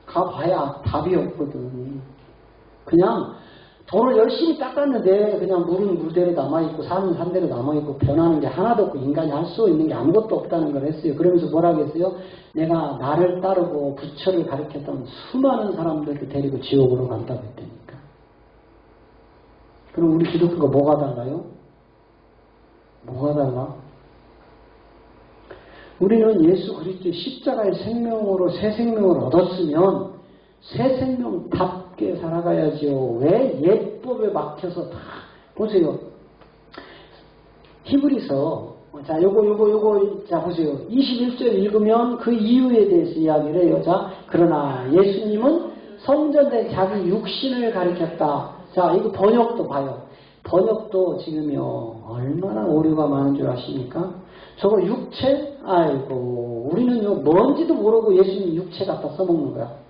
가봐야 답이 없거든. 그냥 돈을 열심히 닦았는데 그냥 물은 물대로 남아있고 산은 산대로 남아있고 변하는 게 하나도 없고 인간이 할 수 있는 게 아무것도 없다는 걸 했어요. 그러면서 뭐라고 했어요? 내가 나를 따르고 부처를 가르쳤던 수많은 사람들을 데리고 지옥으로 간다고 했다니까. 그럼 우리 기독교가 뭐가 달라요? 뭐가 달라? 우리는 예수 그리스도 십자가의 생명으로 새 생명을 얻었으면 새 생명답게 살아가야지요. 왜 예법에 막혀서 다 보세요. 히브리서 자 요거 자 보세요. 21절 읽으면 그 이유에 대해서 이야기를 해요. 자 그러나 예수님은 성전된 자기 육신을 가리켰다. 자 이거 번역도 봐요. 번역도 지금요 얼마나 오류가 많은 줄 아십니까? 저거 육체? 아이고 우리는요 뭔지도 모르고 예수님 육체 갖다 써먹는 거야.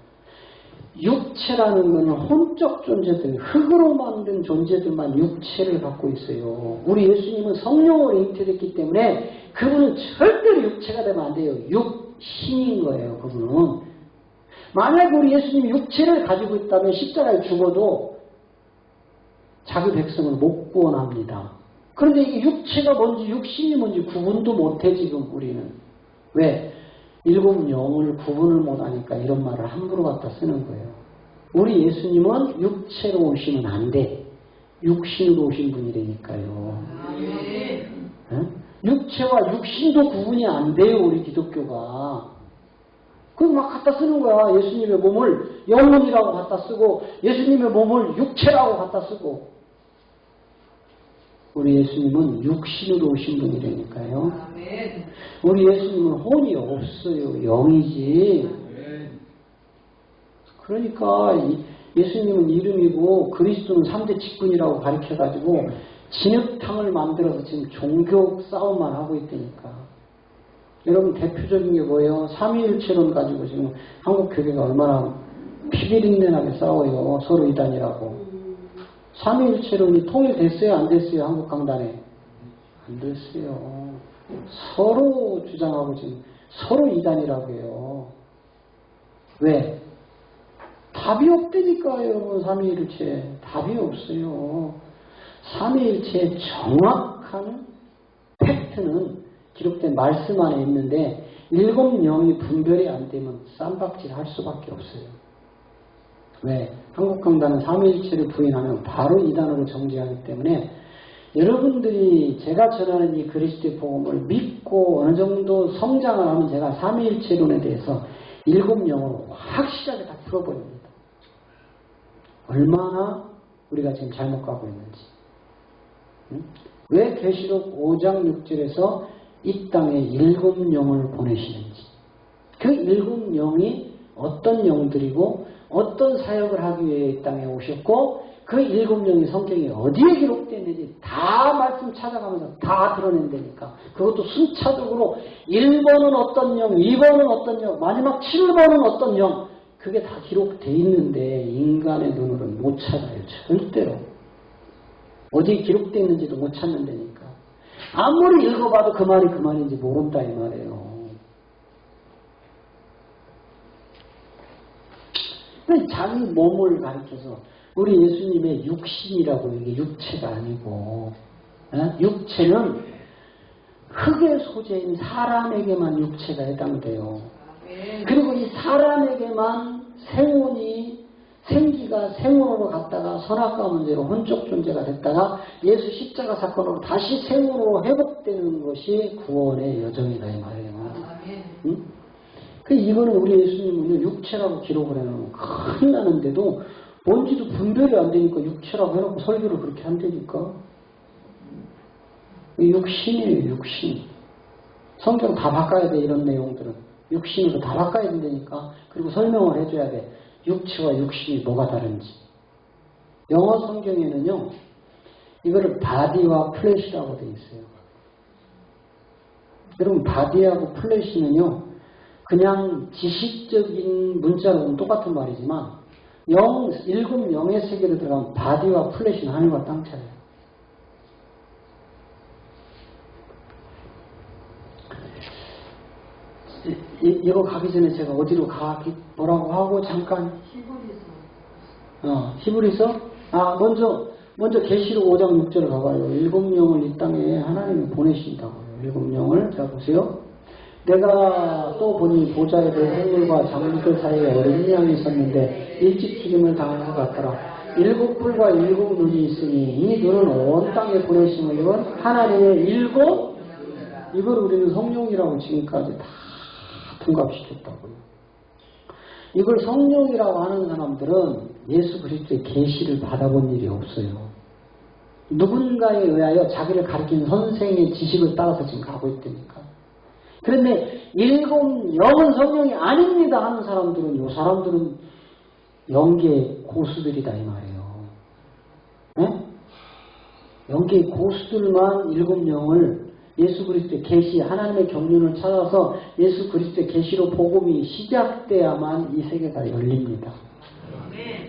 육체라는 것은 혼적 존재들, 흙으로 만든 존재들만 육체를 갖고 있어요. 우리 예수님은 성령으로 잉태됐기 때문에 그분은 절대로 육체가 되면 안 돼요. 육신인 거예요. 그분은. 만약에 우리 예수님이 육체를 가지고 있다면 십자가에 죽어도 자기 백성을 못 구원합니다. 그런데 이게 육체가 뭔지 육신이 뭔지 구분도 못해 지금 우리는. 왜? 일곱 영을 구분을 못하니까 이런 말을 함부로 갖다 쓰는 거예요. 우리 예수님은 육체로 오시면 안 돼. 육신으로 오신 분이라니까요. 네? 육체와 육신도 구분이 안 돼요. 우리 기독교가. 그거 막 갖다 쓰는 거야. 예수님의 몸을 영혼이라고 갖다 쓰고 예수님의 몸을 육체라고 갖다 쓰고. 우리 예수님은 육신으로 오신 분이라니까요. 우리 예수님은 혼이 없어요. 영이지. 그러니까 예수님은 이름이고 그리스도는 3대 직분이라고 가르쳐가지고 진흙탕을 만들어서 지금 종교 싸움만 하고 있다니까. 여러분 대표적인 게 뭐예요? 삼위일체론 가지고 지금 한국 교회가 얼마나 피비린내나게 싸워요. 서로 이단이라고. 삼위일체론이 통일됐어요? 안 됐어요? 한국 강단에? 안 됐어요. 서로 주장하고 지금 서로 이단이라고 해요. 왜? 답이 없다니까요. 여러분 삼위일체. 답이 없어요. 삼위일체의 정확한 팩트는 기록된 말씀 안에 있는데 일곱 영이 분별이 안 되면 쌈박질 할 수밖에 없어요. 왜? 한국강단은 삼위일체를 부인하면 바로 이단으로 정죄하기 때문에 여러분들이 제가 전하는 이 그리스도의 복음을 믿고 어느 정도 성장을 하면 제가 삼위일체론에 대해서 일곱 영으로 확실하게 다 풀어버립니다. 얼마나 우리가 지금 잘못 가고 있는지. 응? 왜 계시록 5장 6절에서 이 땅에 일곱 영을 보내시는지. 그 일곱 영이 어떤 영들이고 어떤 사역을 하기 위해 이 땅에 오셨고 그 일곱 영이 성경에 어디에 기록되어 있는지 다 말씀 찾아가면서 다 드러낸다니까. 그것도 순차적으로 1번은 어떤 영, 2번은 어떤 영, 마지막 7번은 어떤 영. 그게 다 기록되어 있는데 인간의 눈으로는 못 찾아요. 절대로. 어디에 기록되어 있는지도 못 찾는다니까. 아무리 읽어봐도 그 말이 그 말인지 모른다 이 말이에요. 자기 몸을 가리켜서 우리 예수님의 육신이라고 이게 육체가 아니고 육체는 흙의 소재인 사람에게만 육체가 해당돼요. 그리고 이 사람에게만 생기가 생으로 갔다가 선악과 문제로 혼적 존재가 됐다가 예수 십자가 사건으로 다시 생으로 회복되는 것이 구원의 여정이다 이 말이에요. 응? 이거는 우리 예수님은 육체라고 기록을 해놓으면 큰일 나는데도 뭔지도 분별이 안 되니까 육체라고 해놓고 설교를 그렇게 한다니까. 육신이에요, 육신. 성경 다 바꿔야 돼, 이런 내용들은. 육신으로 다 바꿔야 된다니까. 그리고 설명을 해줘야 돼. 육체와 육신이 뭐가 다른지. 영어 성경에는요, 이거를 바디와 플래시라고 돼 있어요. 여러분, 바디하고 플래시는요, 그냥 지식적인 문자로는 똑같은 말이지만 일곱 영의 세계로 들어가면 바디와 플래시는 하늘과 땅 차이예요. 이거 가기 전에 제가 어디로 뭐라고 하고 잠깐 히브리서 먼저 계시록 5장 6절을 가봐요. 일곱 영을 이 땅에 하나님이 보내신다고요. 일곱 영을 자 보세요. 내가 또 보니 보좌에 생물과 장미들 사이에 어린 양이 있었는데 일찍 튀김을 당한 것 같더라. 일곱 뿔과 일곱 눈이 있으니 이 눈은 온 땅에 보내심을 입은 하나님의 일곱 이걸 우리는 성령이라고 지금까지 다 통합시켰다고요. 이걸 성령이라고 하는 사람들은 예수 그리스도의 계시를 받아본 일이 없어요. 누군가에 의하여 자기를 가르친 선생의 지식을 따라서 지금 가고 있다니까. 그런데 일곱 영은 성령이 아닙니다 하는 사람들은, 이 사람들은 영계의 고수들이다 이 말이에요. 네? 영계의 고수들만 일곱 영을 예수 그리스도의 계시, 하나님의 경륜을 찾아서 예수 그리스도의 계시로 복음이 시작돼야만 이 세계가 열립니다.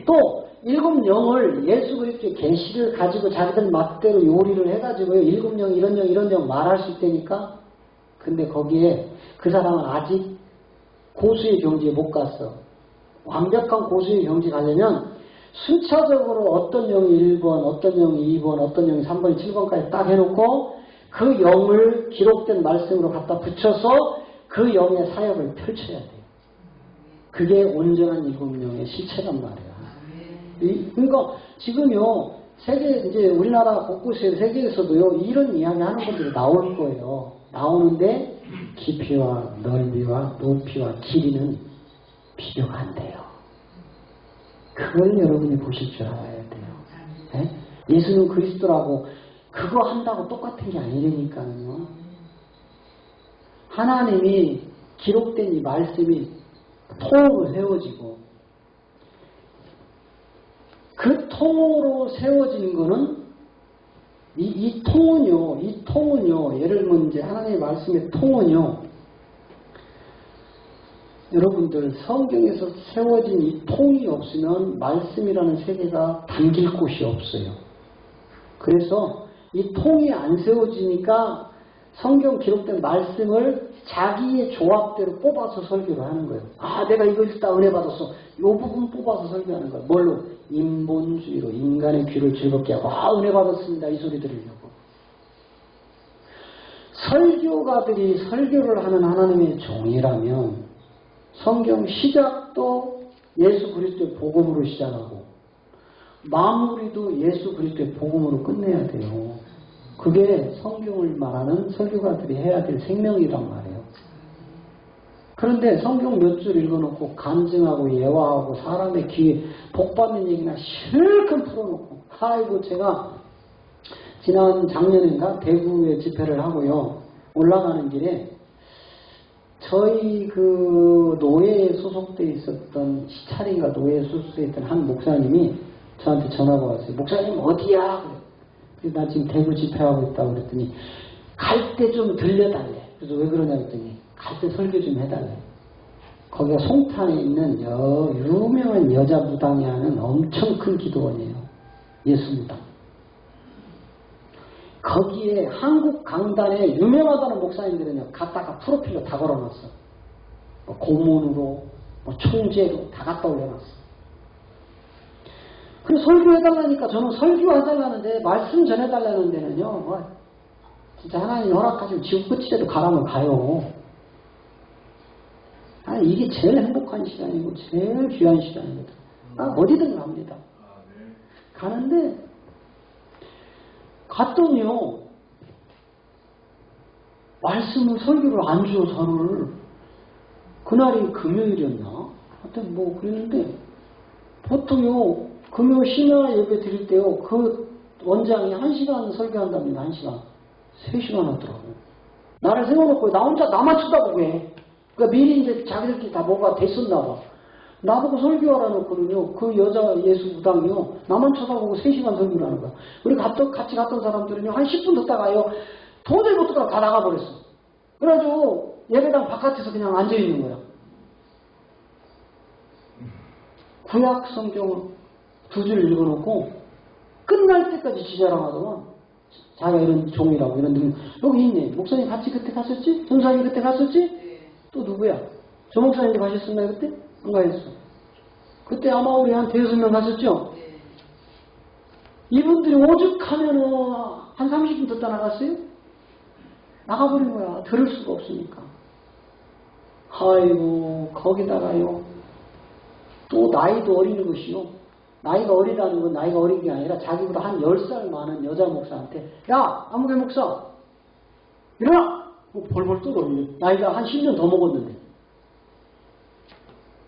또 일곱 영을 예수 그리스도의 계시를 가지고 자기들 맛대로 요리를 해가지고 일곱 영 이런 영 이런 영 말할 수 있다니까. 근데 거기에 그 사람은 아직 고수의 경지에 못 갔어. 완벽한 고수의 경지 가려면 순차적으로 어떤 영이 1번, 어떤 영이 2번, 어떤 영이 3번, 7번까지 딱 해놓고 그 영을 기록된 말씀으로 갖다 붙여서 그 영의 사역을 펼쳐야 돼요. 그게 온전한 일곱 영의 실체란 말이에요. 그러니까 지금요, 세계, 이제 우리나라 곳곳에 세계에서도요, 이런 이야기 하는 분들이 나올 거예요. 나오는데 깊이와 넓이와 높이와 길이는 비교가 안 돼요. 그걸 여러분이 보실 줄 알아야 돼요. 네? 예수는 그리스도라고 그거 한다고 똑같은 게 아니라니까요. 하나님이 기록된 이 말씀이 통으로 세워지고 그 통으로 세워진 거는 이 통은요, 예를 들면 이제 하나님의 말씀의 통은요, 여러분들 성경에서 세워진 이 통이 없으면 말씀이라는 세계가 담길 곳이 없어요. 그래서 이 통이 안 세워지니까 성경 기록된 말씀을 자기의 조합대로 뽑아서 설교를 하는 거예요. 아, 내가 이거 읽다 은혜 받았어. 이 부분 뽑아서 설교하는 거예요. 뭘로? 인본주의로 인간의 귀를 즐겁게 하고, 아, 은혜 받았습니다. 이 소리 들으려고. 설교가들이 설교를 하는 하나님의 종이라면 성경 시작도 예수 그리스도의 복음으로 시작하고 마무리도 예수 그리스도의 복음으로 끝내야 돼요. 그게 성경을 말하는 설교가들이 해야 될 생명이란 말이에요. 그런데 성경 몇 줄 읽어놓고 간증하고 예화하고 사람의 귀에 복받는 얘기나 실컷 풀어놓고, 아이고 제가 지난 작년인가 대구에 집회를 하고요. 올라가는 길에 저희 그 노예에 소속돼 있었던 시찰인가 노예에 소속돼 있던 한 목사님이 저한테 전화가 왔어요. 목사님 어디야? 그래서 나 지금 대구 집회하고 있다고 그랬더니 갈 때 좀 들려달래. 그래서 왜 그러냐 그랬더니 갈 때 설교 좀 해달래. 거기가 송탄에 있는 유명한 여자 무당이 하는 엄청 큰 기도원이에요. 예수 무당. 거기에 한국 강단에 유명하다는 목사님들은요, 갖다가 프로필로 다 걸어놨어. 뭐 고문으로, 뭐 총재로 다 갖다 올려놨어. 그래서 설교해달라니까 저는 설교해달라는데, 말씀 전해달라는 데는요, 뭐, 진짜 하나님 허락하시면 지구 끝이라도 가라면 가요. 아니, 이게 제일 행복한 시간이고, 제일 귀한 시간입니다. 어디든 갑니다. 가는데, 갔더니요, 말씀을 설교를 안 줘, 저를. 그날이 금요일이었나? 하여튼 뭐 그랬는데, 보통요, 금요 심야 예배 드릴 때요, 그 원장이 1시간 설교한답니다, 1시간. 3시간 하더라고요. 나를 세워놓고 나 혼자 나만 쳐다보고 해. 그러니까 미리 이제 자기들끼리 다 뭐가 됐었나 봐. 나보고 설교하라 놓고는요, 그 여자 예수 무당이요, 나만 쳐다보고 3시간 설교를 하는 거야. 우리 같이 갔던 사람들은요, 한 10분 듣다가요, 도저히 못 듣다가 다 나가버렸어. 그래가지고 예배당 바깥에서 그냥 앉아있는 거야. 구약 성경을 2줄 읽어놓고, 끝날 때까지 지자랑하더만, 자기가 이런 종이라고, 이런 등, 여기 있네. 목사님 같이 그때 갔었지? 전사님 그때 갔었지? 또 누구야? 저 목사님도 가셨었나요, 그때? 안 가셨어. 그때 아마 우리 한 5명 갔었죠? 이분들이 오죽하면은 한 30분 듣다 나갔어요? 나가버린 거야. 들을 수가 없으니까. 아이고, 거기다가요. 또 나이도 어린 것이요. 나이가 어리다는 건 나이가 어린 게 아니라 자기보다 한 10살 많은 여자 목사한테, 야, 아무개 목사, 일어나! 벌벌 떨어. 나이가 한 10년 더 먹었는데.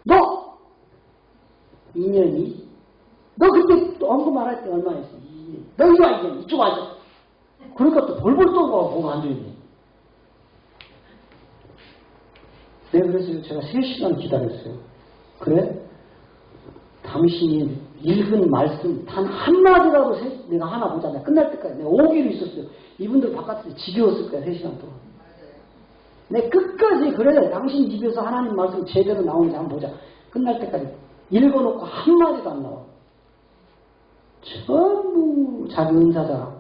너! 2년이? 너 그때 언급 말할 때 얼마 했어? 2년. 너 이리 와, 이제. 이쪽 와줘. 그러니까 또 벌벌 떨고 보고 앉아있네. 네, 그래서 제가 3시간 기다렸어요. 그래? 당신이 읽은 말씀 단 한마디라도 내가 하나 보자. 내가 끝날 때까지 내가 5개로 있었어요. 이분들 바깥에서 지겨웠을 거야. 3시간 동안. 내가 끝까지 그래. 당신 입에서 하나님 말씀 제대로 나오는지 한번 보자. 끝날 때까지 읽어놓고 한마디도 안 나와. 전부 자기 은사자랑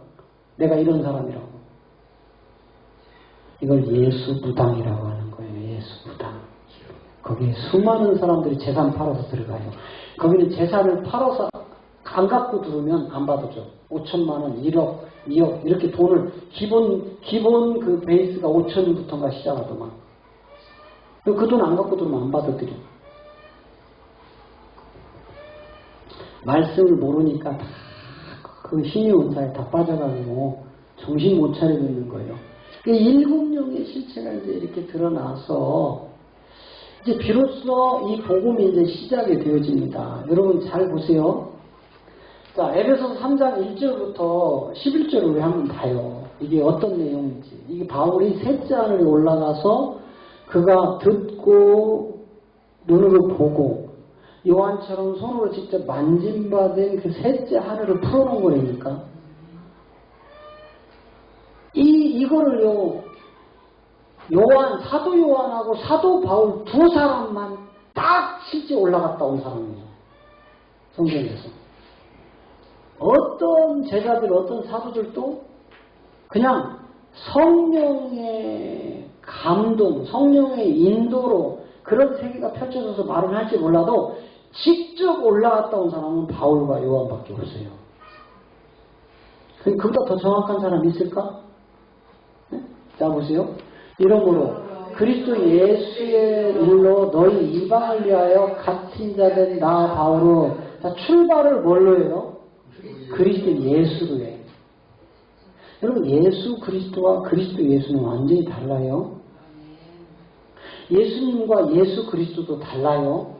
내가 이런 사람이라고. 이걸 예수무당이라고 하는 거예요. 예수무당. 거기에 수많은 사람들이 재산 팔아서 들어가요. 거기는 재산을 팔아서 안 갖고 들어오면 안 받아줘. 5천만 원, 1억, 2억 이렇게 돈을 기본 그 베이스가 5천부터가 시작하더만. 그 돈 안 갖고 들어오면 안 받아들여. 말씀을 모르니까 다 그 신의 은사에 다 빠져가지고 정신 못 차리고 있는 거예요. 일곱령의 실체가 이제 이렇게 드러나서 이제 비로소 이 복음이 이제 시작이 되어집니다. 여러분 잘 보세요. 자, 에베소서 3장 1절부터 11절을 우리 한번 봐요. 이게 어떤 내용인지. 이게 바울이 셋째 하늘에 올라가서 그가 듣고 눈으로 보고 요한처럼 손으로 직접 만짐받은 그 셋째 하늘을 풀어놓은 거라니까. 이거를요, 사도 요한하고 사도 바울 두 사람만 딱 실제 올라갔다 온 사람이에요. 성경에서. 어떤 제자들, 어떤 사도들도 그냥 성령의 감동, 성령의 인도로 그런 세계가 펼쳐져서 말을 할지 몰라도 직접 올라갔다 온 사람은 바울과 요한밖에 없어요. 그보다 더 정확한 사람 있을까? 네? 자, 보세요. 이러므로 그리스도 예수의 일로 너희 이방을 위하여 갇힌 자된 나 바울은, 자, 출발을 뭘로 해요? 그리스도 예수로 해. 여러분, 예수 그리스도와 그리스도 예수는 완전히 달라요. 예수님과 예수 그리스도도 달라요.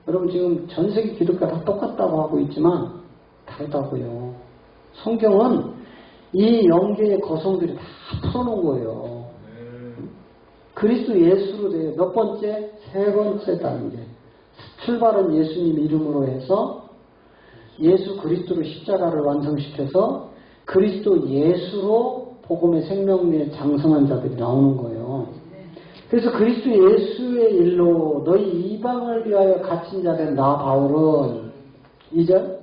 여러분, 지금 전 세계 기독교가 다 똑같다고 하고 있지만 다르다고요. 성경은 이 영계의 거성들이 다 풀어놓은 거예요. 그리스도 예수로 돼요. 몇 번째? 세 번째 단계. 출발은 예수님 이름으로 해서 예수 그리스도로 십자가를 완성시켜서 그리스도 예수로 복음의 생명리에 장성한 자들이 나오는 거예요. 그래서 그리스도 예수의 일로 너희 이방을 위하여 갇힌 자된 나 바울은 2절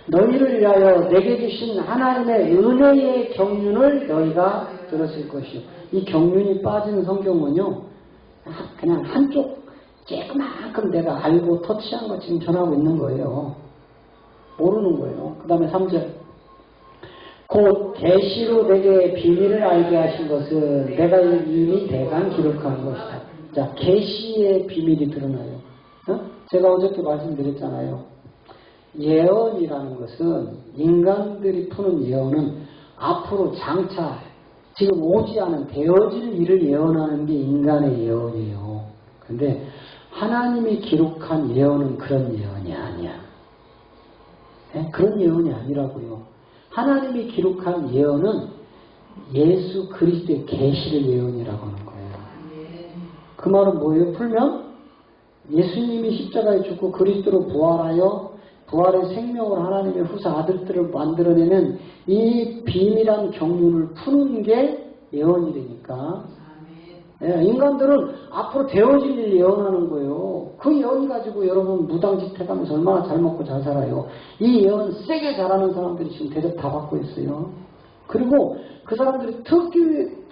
너희를 위하여 내게 주신 하나님의 은혜의 경륜을 너희가 들었을 것이요. 이 경륜이 빠진 성경은요, 그냥 한쪽 조그만큼 내가 알고 터치한 거 지금 전하고 있는 거예요. 모르는 거예요. 그 다음에 3절. 곧 계시로 내게 비밀을 알게 하신 것은 내가 이미 대강 기록한 것이다. 자, 계시의 비밀이 드러나요. 제가 어저께 말씀드렸잖아요. 예언이라는 것은, 인간들이 푸는 예언은 앞으로 장차 지금 오지 않은 되어질 일을 예언하는 게 인간의 예언이에요. 근데 하나님이 기록한 예언은 그런 예언이 아니야. 네? 그런 예언이 아니라고요. 하나님이 기록한 예언은 예수 그리스도의 계시를 예언이라고 하는 거예요. 그 말은 뭐예요? 풀면 예수님이 십자가에 죽고 그리스도로 부활하여 부활의 생명을 하나님의 후사 아들들을 만들어내는 이 비밀한 경륜을 푸는 게 예언이라니까. 예, 인간들은 앞으로 되어질 일 예언하는 거예요. 그 예언 가지고 여러분 무당짓해가면서 얼마나 잘 먹고 잘 살아요. 이 예언 세게 잘하는 사람들이 지금 대접 다 받고 있어요. 그리고 그 사람들이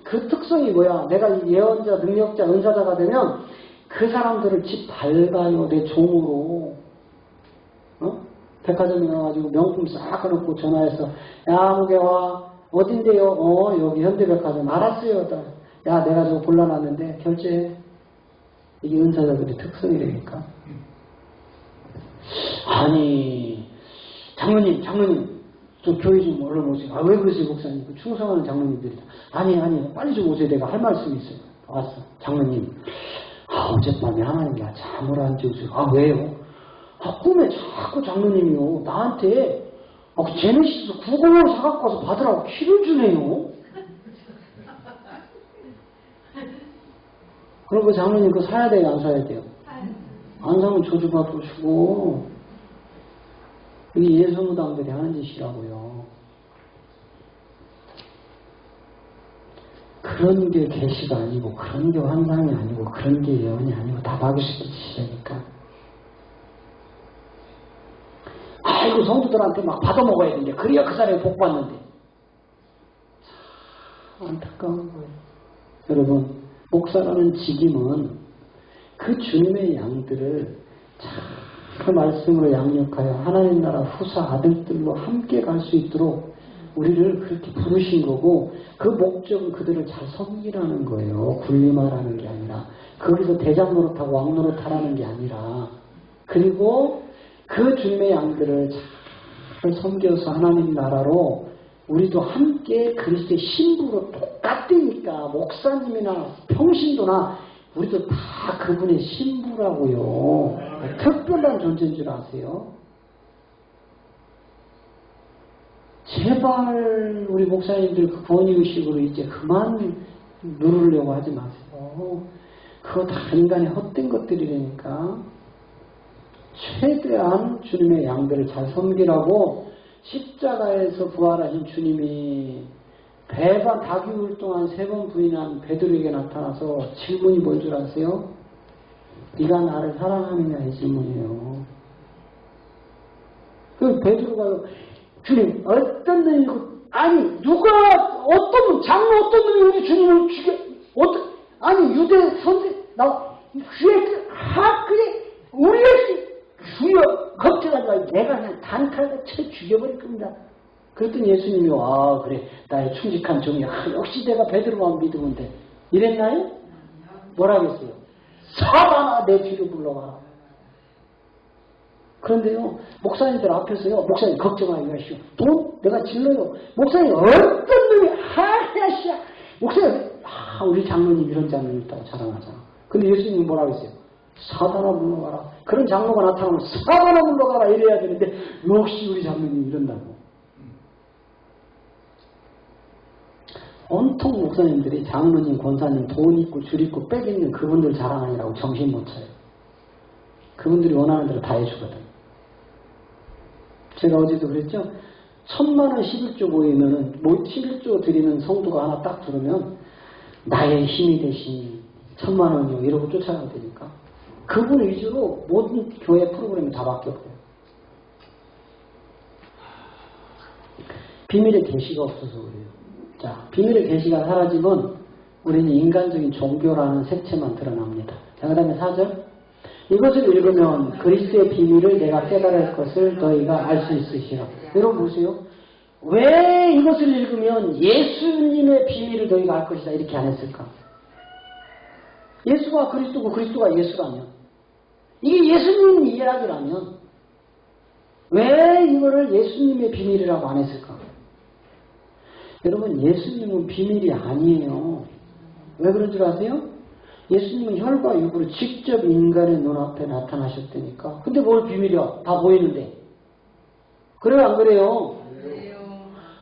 그 특성이 뭐야? 내가 이 예언자, 능력자, 은사자가 되면 그 사람들을 집 밟아요. 내 종으로. 백화점에 가가지고 명품 싹 해놓고 전화해서, 야, 무게 와. 어딘데요? 여기 현대백화점. 알았어요. 야, 내가 저거 골라놨는데 결제해. 이게 은사자들의 특성이라니까. 아니, 장로님, 저 교회 좀 얼른 오세요. 아, 왜 그러세요, 목사님? 그 충성하는 장로님들이다. 아니, 빨리 좀 오세요. 내가 할 말씀이 있어요. 왔어. 장로님, 어젯밤에 하나님 나 잠을 안 재우세요. 아, 왜요? 꿈에 자꾸 장로님이요. 나한테 제네시스 905 사갖고 와서 받으라고 키를 주네요. 그럼 그 장로님 그거 사야 돼요, 안 사야 돼요? 안 사면 저주받고 주고. 이게 예수무당들이 하는 짓이라고요. 그런 게 계시가 아니고, 그런 게 환상이 아니고, 그런 게 예언이 아니고, 다 마귀새끼 짓이라니까. 아이고, 성도들한테 막 받아먹어야 되는데, 그래야 그 사람이 복 받는데. 참 안타까운 거예요. 여러분, 목사라는 직임은 그 주님의 양들을 그 말씀으로 양육하여 하나님 나라 후사 아들들로 함께 갈 수 있도록 우리를 그렇게 부르신 거고, 그 목적은 그들을 잘 섬기라는 거예요. 군림하라는 게 아니라, 거기서 대장 노릇하고 왕 노릇하라는 게 아니라, 그리고 그 주님의 양들을 잘 섬겨서 하나님 나라로 우리도 함께 그리스도의 신부로 똑같으니까, 목사님이나 평신도나 우리도 다 그분의 신부라고요. 특별한 존재인 줄 아세요? 제발 우리 목사님들 그 권위의식으로 이제 그만 누르려고 하지 마세요. 그거 다 인간의 헛된 것들이라니까. 최대한 주님의 양들을 잘 섬기라고 십자가에서 부활하신 주님이 배가 다기울 동안 3번 부인한 베드로에게 나타나서 질문이 뭔 줄 아세요? 네가 나를 사랑하느냐 이 질문이에요. 그 베드로가 주님 어떤 놈이 아니 누가 어떤 놈 장로 어떤 놈이 우리 주님을 죽여 아니 유대 선생 나 귀에 그래 우리의 주여 걱정하지 마 내가 그냥 단칼에 쳐 죽여버릴 겁니다. 그랬더니 예수님이 그래 나의 충직한 종이야. 역시 내가 베드로만 믿으면 돼. 이랬나요? 뭐라겠어요? 사단아 내 뒤로 불러가라. 그런데요 목사님들 앞에서요 목사님 걱정하지 마시오. 돈 내가 질러요. 목사님 어떤 놈이 하야씨야 목사님 우리 장로님 이런 장로님 있다고 자랑하잖아. 근데 예수님이 뭐라고 했어요? 사단아 물러가라. 그런 장로가 나타나면 사단아 물러가라 이래야 되는데 역시 우리 장로님이 이런다고. 온통 목사님들이 장로님, 권사님, 돈 있고 줄 있고 빽 있는 그분들 자랑하느라고 정신 못 차려요. 그분들이 원하는 대로 다 해주거든. 제가 어제도 그랬죠? 1000만원 11조 모이면은 11조 드리는 성도가 하나 딱 들으면 나의 힘이 되신 1000만원이요 이러고 쫓아가야 되니까 그분 위주로 모든 교회 프로그램이 다 바뀌었고요. 비밀의 계시가 없어서 그래요. 자, 비밀의 계시가 사라지면 우리는 인간적인 종교라는 색채만 드러납니다. 자, 그 다음에 4절. 이것을 읽으면 그리스도의 비밀을 내가 깨달을 것을 너희가 알 수 있으시라. 여러분 보세요. 왜 이것을 읽으면 예수님의 비밀을 너희가 알 것이다 이렇게 안 했을까? 예수가 그리스도고 그리스도가 예수라면 이게 예수님 이야기라면 왜 이거를 예수님의 비밀이라고 안 했을까? 여러분 예수님은 비밀이 아니에요. 왜 그런 줄 아세요? 예수님은 혈과 육으로 직접 인간의 눈앞에 나타나셨다니까. 근데 뭘 비밀이야? 다 보이는데. 그래요 안 그래요? 그래요.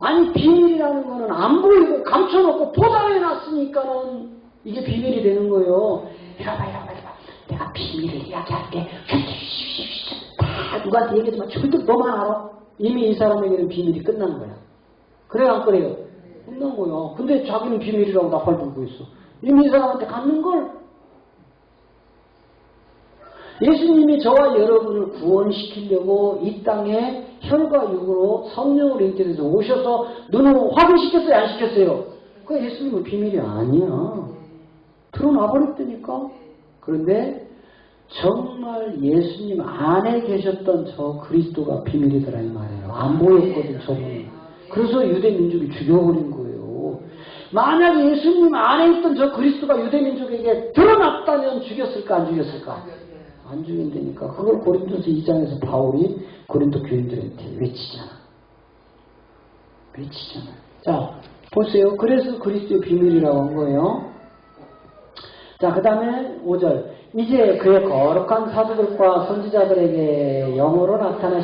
아니 비밀이라는 거는 안 보이고 감춰놓고 포장해놨으니까는 이게 비밀이 되는 거예요. 이러봐. 내가 비밀을 이야기할게. 다 누구한테 얘기하지 마. 절대 너만 알아. 이미 이 사람에게는 비밀이 끝난 거야. 그래요 안 그래요? 끝난 거야. 근데 자기는 비밀이라고 나팔 불고 있어. 이미 이 사람한테 갖는 걸. 예수님이 저와 여러분을 구원시키려고 이 땅에 혈과 육으로 성령을 인도해서 오셔서 눈으로 확인시켰어요 안 시켰어요? 그 예수님은 비밀이 아니야. 드러나버렸다니까. 그런데 정말 예수님 안에 계셨던 저 그리스도가 비밀이더라 이 말이에요. 안 보였거든 저분이. 그래서 유대 민족이 죽여버린 거예요. 만약 예수님 안에 있던 저 그리스도가 유대 민족에게 드러났다면 죽였을까 안 죽였을까? 안 죽인다니까. 그걸 고린도서 2장에서 바울이 고린도 교인들한테 외치잖아. 자, 보세요. 그래서 그리스도의 비밀이라고 한 거예요. 자, 그 다음에 5절. 이제 그의 거룩한 사도들과 선지자들에게 영으로 나타나신